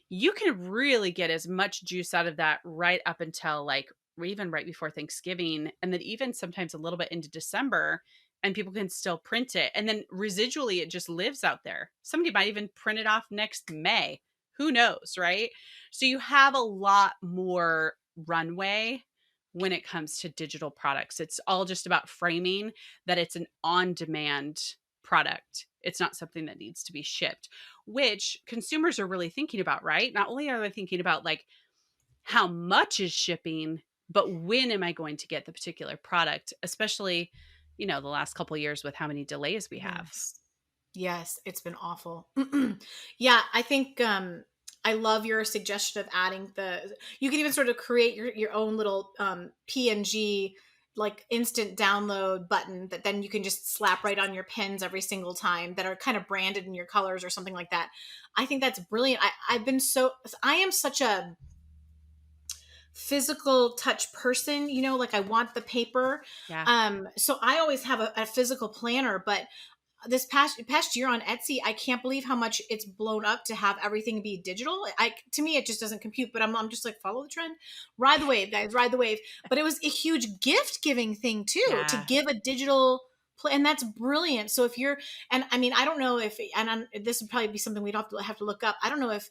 you can really get as much juice out of that right up until like or even right before Thanksgiving, and then even sometimes a little bit into December, and people can still print it. And then residually, it just lives out there. Somebody might even print it off next May. Who knows, right? So you have a lot more runway when it comes to digital products. It's all just about framing that it's an on demand product. It's not something that needs to be shipped, which consumers are really thinking about, right? Not only are they thinking about like how much is shipping, but when am I going to get the particular product, especially, the last couple of years with how many delays we have. Yes. Yes, it's been awful. Yeah, I think I love your suggestion of adding you can even sort of create your own little PNG like instant download button that then you can just slap right on your pins every single time that are kind of branded in your colors or something like that. I think that's brilliant. I am such a physical touch person, like I want the paper. Yeah. So I always have a physical planner, but this past year on Etsy, I can't believe how much it's blown up to have everything be digital. To me, it just doesn't compute. But I'm just like, follow the trend, ride the wave, guys, ride the wave. But it was a huge gift giving thing too, to Yeah. give a digital and that's brilliant. So if you're, and I mean, I don't know if, this would probably be something we'd have to look up. I don't know if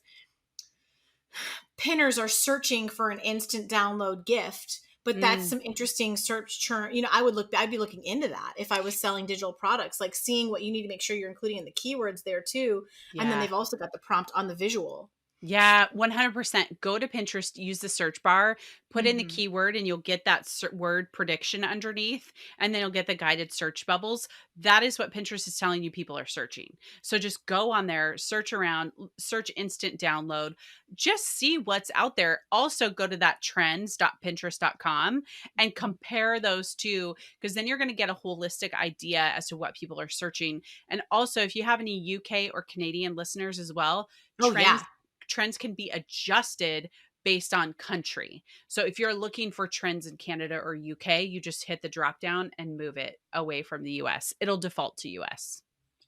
pinners are searching for an instant download gift, but that's Mm, some interesting search term. I'd be looking into that if I was selling digital products, like seeing what you need to make sure you're including in the keywords there too. And then yeah. they've also got the prompt on the visual. Yeah, 100%. Go to Pinterest, use the search bar, put in the Hmm. keyword, and you'll get that word prediction underneath, and then you'll get the guided search bubbles. That is what Pinterest is telling you people are searching. So just go on there, search around, search instant download, just see what's out there. Also, go to that trends.pinterest.com and compare those two, because then you're going to get a holistic idea as to what people are searching. And also, if you have any UK or Canadian listeners as well, Oh trends yeah. trends can be adjusted based on country. So if you're looking for trends in Canada or UK, you just hit the drop down and move it away from the US. It'll default to US.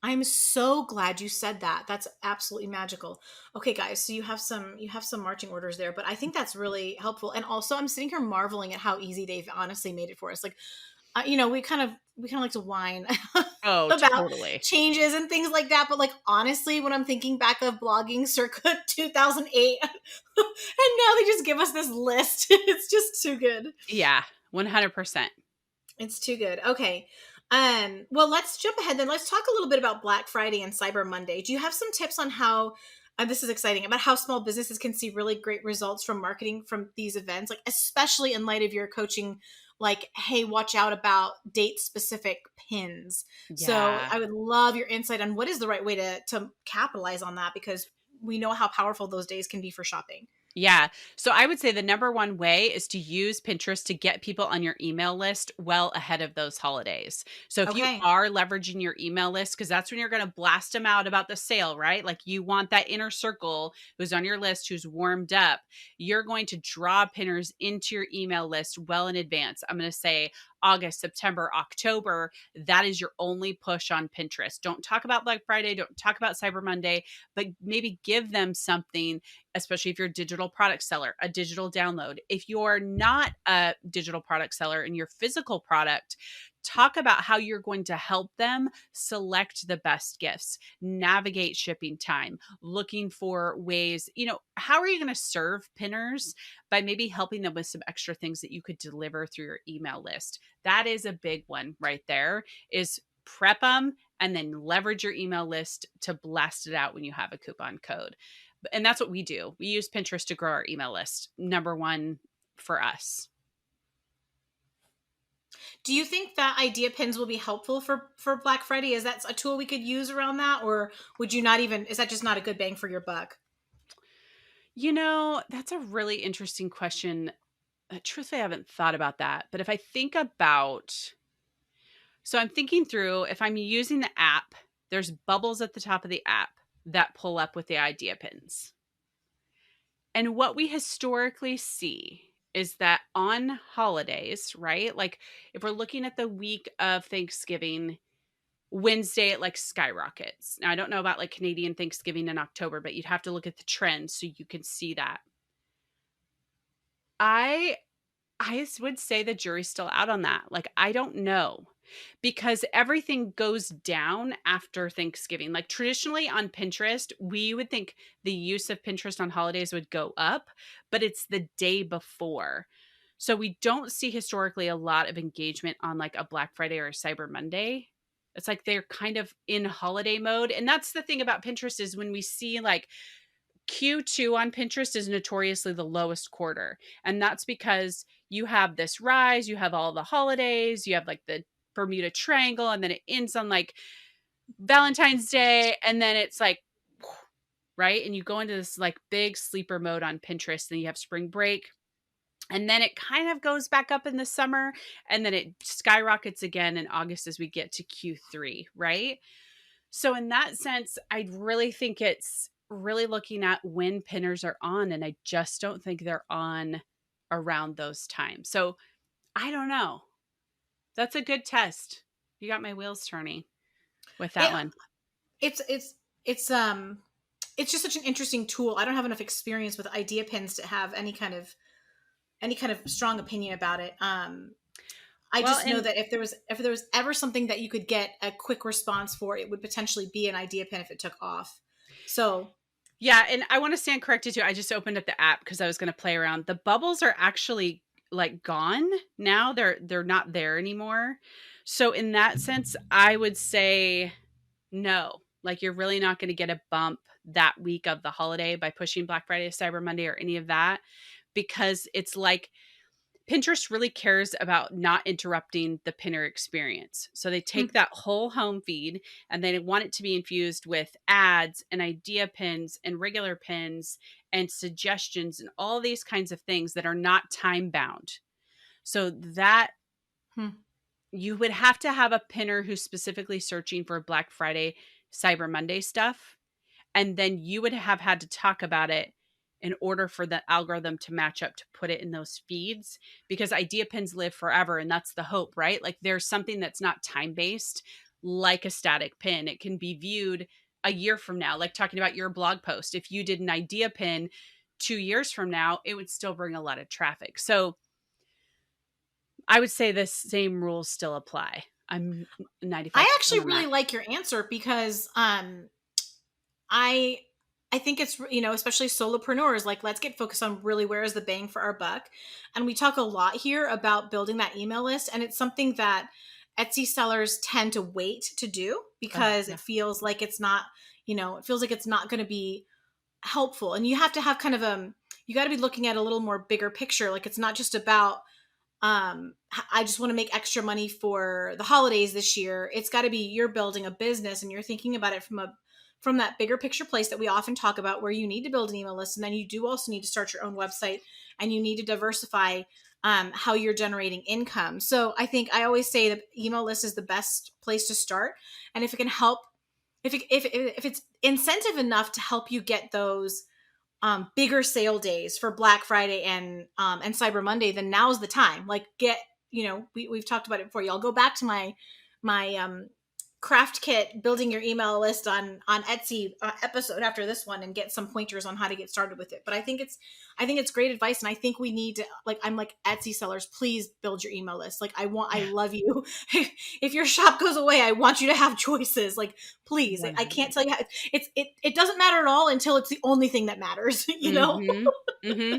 I'm so glad you said that. That's absolutely magical. Okay, guys, so you have some marching orders there, but I think that's really helpful. And also, I'm sitting here marveling at how easy they've honestly made it for us. Like, we kind of like to whine Oh, about totally. changes and things like that. But like honestly, when I'm thinking back of blogging circa 2008, and now they just give us this list, it's just too good. Yeah, 100%. It's too good. Okay. Well, let's jump ahead then. Let's talk a little bit about Black Friday and Cyber Monday. Do you have some tips on how, this is exciting, about how small businesses can see really great results from marketing from these events, like especially in light of your coaching, like, hey, watch out about date specific pins. So Yeah. I would love your insight on what is the right way to capitalize on that, because we know how powerful those days can be for shopping. Yeah. So I would say the number one way is to use Pinterest to get people on your email list well ahead of those holidays. So if you Okay. are leveraging your email list, because that's when you're going to blast them out about the sale, right? Like you want that inner circle who's on your list, who's warmed up. You're going to draw pinners into your email list well in advance. I'm going to say August, September, October. That is your only push on Pinterest. Don't talk about Black Friday. Don't talk about Cyber Monday, but maybe give them something, especially if you're a digital product seller, a digital download. If you're not a digital product seller and your physical product, talk about how you're going to help them select the best gifts, navigate shipping time, looking for ways, how are you going to serve pinners by maybe helping them with some extra things that you could deliver through your email list. That is a big one right there, is prep them and then leverage your email list to blast it out when you have a coupon code. And that's what we do. We use Pinterest to grow our email list. Number one for us. Do you think that idea pins will be helpful for Black Friday? Is that a tool we could use around that, or would you not even? Is that just not a good bang for your buck? That's a really interesting question. Truthfully, I haven't thought about that. But if I think about, so I'm thinking through if I'm using the app, there's bubbles at the top of the app that pull up with the idea pins. And what we historically see is that on holidays, right? Like if we're looking at the week of Thanksgiving, Wednesday it like skyrockets. Now I don't know about like Canadian Thanksgiving in October, but you'd have to look at the trends so you can see that. I would say the jury's still out on that. Like I don't know because everything goes down after Thanksgiving. Like traditionally on Pinterest, we would think the use of Pinterest on holidays would go up, but it's the day before. So we don't see historically a lot of engagement on like a Black Friday or a Cyber Monday. It's like they're kind of in holiday mode. And that's the thing about Pinterest is when we see like Q2 on Pinterest is notoriously the lowest quarter. And that's because you have this rise, you have all the holidays, you have like the Bermuda Triangle, and then it ends on like Valentine's Day. And then it's like, right. And you go into this like big sleeper mode on Pinterest. Then you have spring break. And then it kind of goes back up in the summer. And then it skyrockets again in August as we get to Q3. Right. So in that sense, I really think it's really looking at when pinners are on, and I just don't think they're on around those times. So I don't know. That's a good test. You got my wheels turning with that It, one. it's it's just such an interesting tool. I don't have enough experience with idea pins to have any kind of strong opinion about it. I Well, just know and that if there was ever something that you could get a quick response for, it would potentially be an idea pin if it took off. So yeah, and I want to stand corrected too. I just opened up the app because I was going to play around. The bubbles are actually like gone now. They're not there anymore. So in that sense, I would say no. Like you're really not going to get a bump that week of the holiday by pushing Black Friday to Cyber Monday or any of that because it's like Pinterest really cares about not interrupting the pinner experience. So they take that whole home feed and they want it to be infused with ads and idea pins and regular pins and suggestions and all these kinds of things that are not time bound. So that hmm. you would have to have a pinner who's specifically searching for Black Friday, Cyber Monday stuff. And then you would have had to talk about it in order for the algorithm to match up to put it in those feeds because idea pins live forever. And that's the hope, right? Like there's something that's not time based, like a static pin. It can be viewed a year from now, like talking about your blog post. If you did an idea pin 2 years from now, it would still bring a lot of traffic. So I would say the same rules still apply. I'm 95% I actually on really that. like your answer because I I think it's especially solopreneurs, like let's get focused on really where is the bang for our buck. And we talk a lot here about building that email list, and it's something that Etsy sellers tend to wait to do Oh, because yeah. it feels like it's not, it feels like it's not going to be helpful. And you have to have kind of you got to be looking at a little more bigger picture. Like it's not just about I just want to make extra money for the holidays this year. It's got to be you're building a business and you're thinking about it from that bigger picture place that we often talk about, where you need to build an email list, and then you do also need to start your own website, and you need to diversify how you're generating income. So I think I always say that email list is the best place to start, and if it can help, if it's incentive enough to help you get those bigger sale days for Black Friday and Cyber Monday, then now's the time. Like get, we've talked about it before. Y'all go back to my craft kit building your email list on Etsy episode after this one and get some pointers on how to get started with it. But I think it's great advice, and I think we need to, like, I'm like, Etsy sellers, please build your email list. Like I Yeah. love you. If your shop goes away, I want you to have choices. Like please, I can't 100. tell you how it doesn't matter at all until it's the only thing that matters, you know? Mm-hmm. Mm-hmm.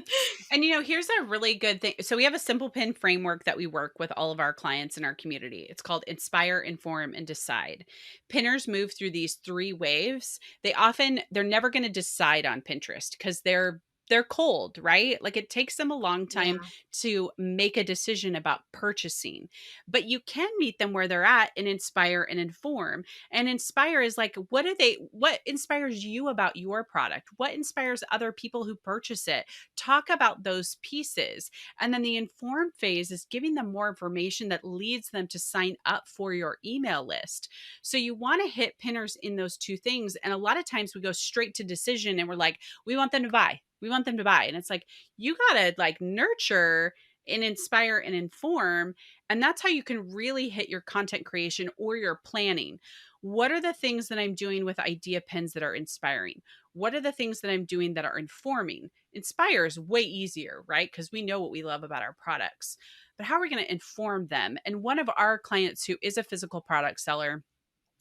And here's a really good thing. So we have a simple pin framework that we work with all of our clients in our community. It's called Inspire, Inform, and Decide. Pinners move through these three waves. They're never going to decide on Pinterest because they're cold, right? Like it takes them a long time Yeah. to make a decision about purchasing. But you can meet them where they're at and inspire and inform. And inspire is like, what inspires you about your product? What inspires other people who purchase it? Talk about those pieces. And then the inform phase is giving them more information that leads them to sign up for your email list. So you want to hit pinners in those two things. And a lot of times we go straight to decision and we're like, we want them to buy. We want them to buy. And it's like, you got to like nurture and inspire and inform. And that's how you can really hit your content creation or your planning. What are the things that I'm doing with Ideapins that are inspiring? What are the things that I'm doing that are informing? Inspire is way easier, right? Because we know what we love about our products. But how are we going to inform them? And one of our clients who is a physical product seller,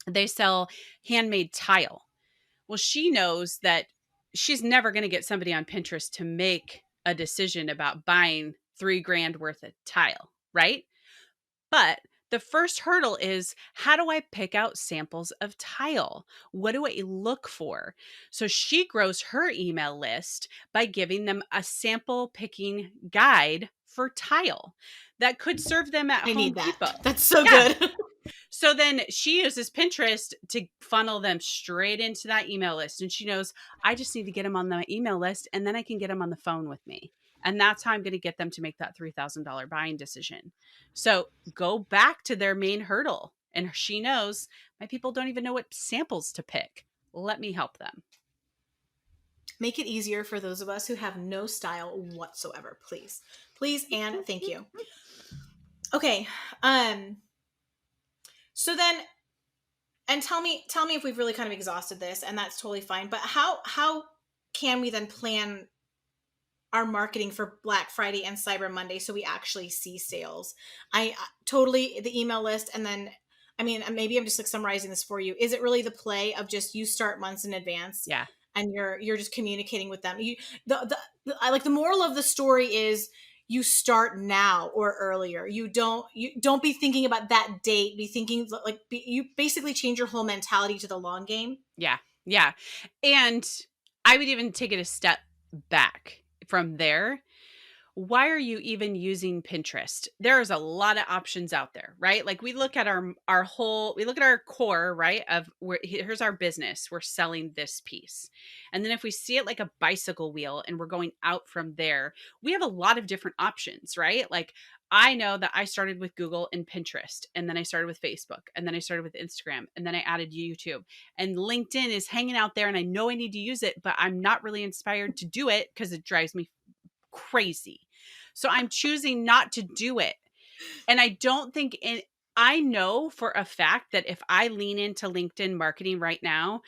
they sell handmade tile. Well, she knows that she's never going to get somebody on Pinterest to make a decision about buying $3,000 worth of tile, right? But the first hurdle is, how do I pick out samples of tile? What do I look for? So she grows her email list by giving them a sample picking guide for tile that could serve them at I Home need that. Depot. That's so Yeah. good. So then she uses Pinterest to funnel them straight into that email list. And she knows, I just need to get them on the email list and then I can get them on the phone with me. And that's how I'm going to get them to make that $3,000 buying decision. So go back to their main hurdle. And she knows, my people don't even know what samples to pick. Let me help them. Make it easier for those of us who have no style whatsoever, please. Please and thank you. Okay. So then, and tell me if we've really kind of exhausted this, and that's totally fine. But how can we then plan our marketing for Black Friday and Cyber Monday so we actually see sales? I totally, the email list, and then I mean, maybe I'm just like summarizing this for you. Is it really the play of just you start months in advance? Yeah. And you're just communicating with them. I like the moral of the story is you start now or earlier. You don't be thinking about that date. Be thinking you basically change your whole mentality to the long game. Yeah. Yeah. And I would even take it a step back from there. Why are you even using Pinterest? There's a lot of options out there, right? Like we look at we look at our core, right? Here's our business. We're selling this piece. And then if we see it like a bicycle wheel and we're going out from there, we have a lot of different options, right? Like I know that I started with Google and Pinterest, and then I started with Facebook, and then I started with Instagram, and then I added YouTube. And LinkedIn is hanging out there, and I know I need to use it, but I'm not really inspired to do it because it drives me crazy. So I'm choosing not to do it. And I know for a fact that if I lean into LinkedIn marketing right now,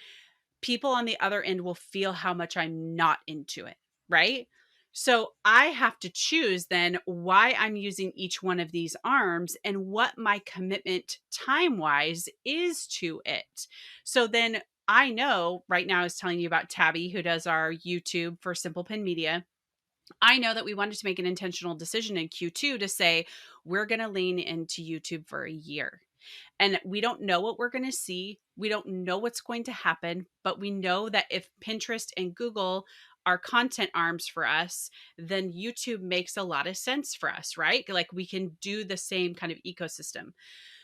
people on the other end will feel how much I'm not into it, right? So I have to choose then why I'm using each one of these arms and what my commitment time-wise is to it. So then I know right now I was telling you about Tabby, who does our YouTube for Simple Pin Media. I know that we wanted to make an intentional decision in Q2 to say, we're going to lean into YouTube for a year. And we don't know what we're going to see. We don't know what's going to happen, but we know that if Pinterest and Google are content arms for us, then YouTube makes a lot of sense for us, right? Like we can do the same kind of ecosystem.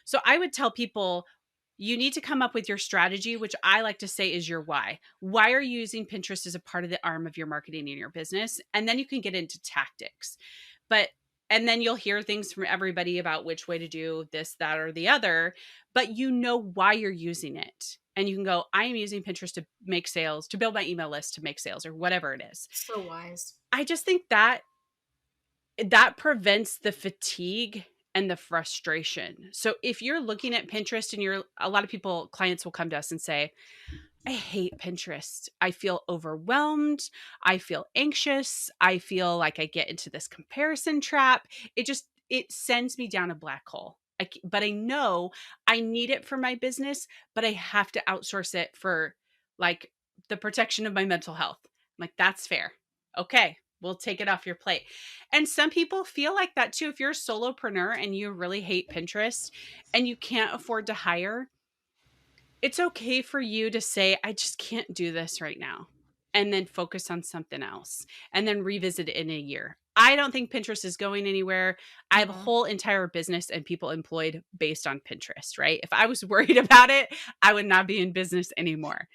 So I would tell people, you need to come up with your strategy, which I like to say is your why. Why are you using Pinterest as a part of the arm of your marketing in your business? And then you can get into tactics. And then you'll hear things from everybody about which way to do this, that, or the other, but you know why you're using it. And you can go, I am using Pinterest to make sales, to build my email list, to make sales, or whatever it is. So wise. I just think that prevents the fatigue and the frustration. So if you're looking at Pinterest and a lot of clients will come to us and say, I hate Pinterest. I feel overwhelmed. I feel anxious. I feel like I get into this comparison trap. It sends me down a black hole. But I know I need it for my business, but I have to outsource it for like the protection of my mental health. I'm like, that's fair. Okay. We'll take it off your plate. And some people feel like that too. If you're a solopreneur and you really hate Pinterest and you can't afford to hire, it's okay for you to say, I just can't do this right now. and then focus on something else and then revisit it in a year. I don't think Pinterest is going anywhere. I have a whole entire business and people employed based on Pinterest, right? If I was worried about it, I would not be in business anymore.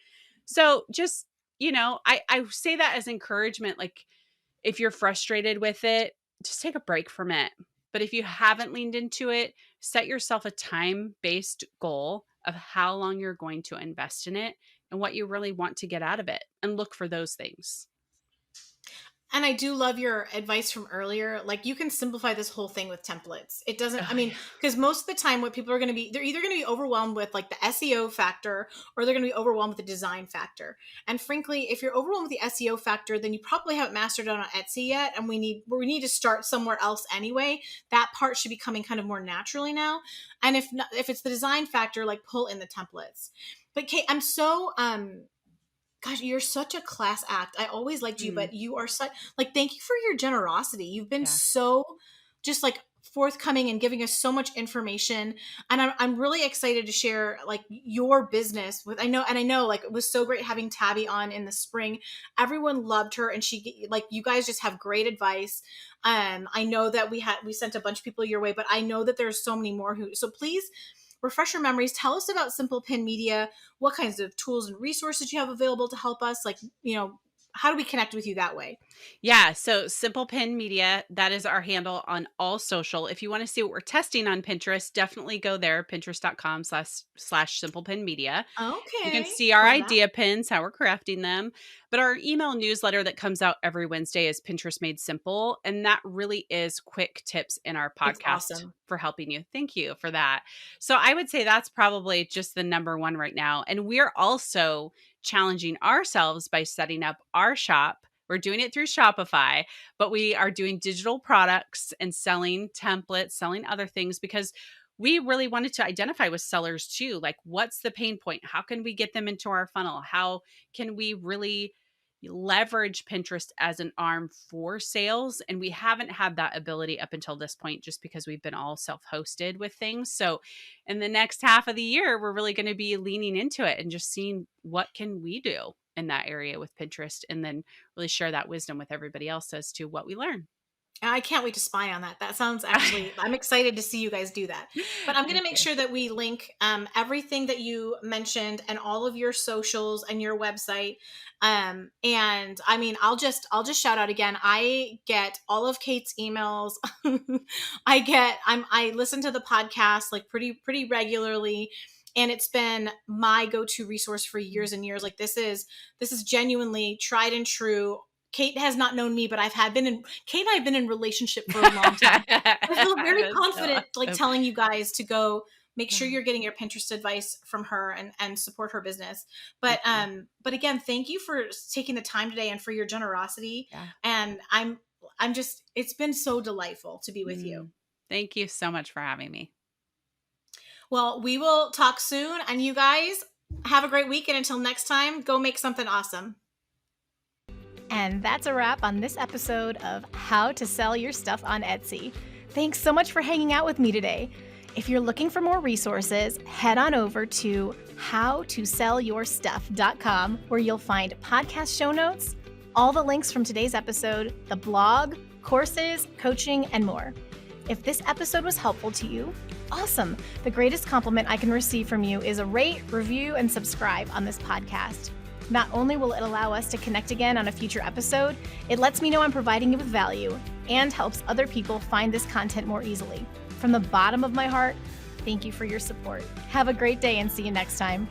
So just, I say that as encouragement. Like, if you're frustrated with it, just take a break from it. But if you haven't leaned into it, set yourself a time-based goal of how long you're going to invest in it and what you really want to get out of it, and look for those things. And I do love your advice from earlier. Like, you can simplify this whole thing with templates. It doesn't, because most of the time what people are going to be, they're either going to be overwhelmed with like the SEO factor, or they're going to be overwhelmed with the design factor. And frankly, if you're overwhelmed with the SEO factor, then you probably haven't mastered it on Etsy yet. And we need to start somewhere else anyway. That part should be coming kind of more naturally now. And if it's the design factor, like, pull in the templates. But Kate, I'm so, gosh, you're such a class act. I always liked you, but you are such, like, thank you for your generosity. You've been so just like forthcoming and giving us so much information. And I'm really excited to share like your business with, I know like it was so great having Tabby on in the spring. Everyone loved her, and you guys just have great advice. I know that we sent a bunch of people your way, but I know that there's so many more so please refresh your memories. Tell us about Simple Pin Media, what kinds of tools and resources you have available to help us. Like, how do we connect with you that way? Yeah. So Simple Pin Media, that is our handle on all social. If you want to see what we're testing on Pinterest, definitely go there, pinterest.com/slash Simple Pin Media. Okay. You can see our idea pins, how we're crafting them. But our email newsletter that comes out every Wednesday is Pinterest Made Simple. And that really is quick tips in our podcast for helping you. Thank you for that. So I would say that's probably just the number one right now. And we're also challenging ourselves by setting up our shop. We're doing it through Shopify, but we are doing digital products and selling templates, selling other things, because we really wanted to identify with sellers too. Like, what's the pain point? How can we get them into our funnel? How can we really leverage Pinterest as an arm for sales? And we haven't had that ability up until this point, just because we've been all self-hosted with things. So in the next half of the year, we're really going to be leaning into it and just seeing what can we do in that area with Pinterest, and then really share that wisdom with everybody else as to what we learn. I can't wait to spy on that. That sounds actually, I'm excited to see you guys do that. But I'm going to make sure that we link everything that you mentioned and all of your socials and your website. And I mean, I'll just shout out again. I get all of Kate's emails. I listen to the podcast like pretty regularly. And it's been my go-to resource for years and years. Like, this is genuinely tried and true. Kate has not known me, but Kate and I have been in relationship for a long time. I feel very confident, like, telling you guys to go make sure you're getting your Pinterest advice from her and support her business. But again, thank you for taking the time today and for your generosity. Yeah. And I'm just, it's been so delightful to be with you. Thank you so much for having me. Well, we will talk soon, and you guys have a great week. And until next time, go make something awesome. And that's a wrap on this episode of How to Sell Your Stuff on Etsy. Thanks so much for hanging out with me today. If you're looking for more resources, head on over to howtosellyourstuff.com, where you'll find podcast show notes, all the links from today's episode, the blog, courses, coaching, and more. If this episode was helpful to you, awesome. The greatest compliment I can receive from you is a rate, review, and subscribe on this podcast. Not only will it allow us to connect again on a future episode, it lets me know I'm providing you with value and helps other people find this content more easily. From the bottom of my heart, thank you for your support. Have a great day and see you next time.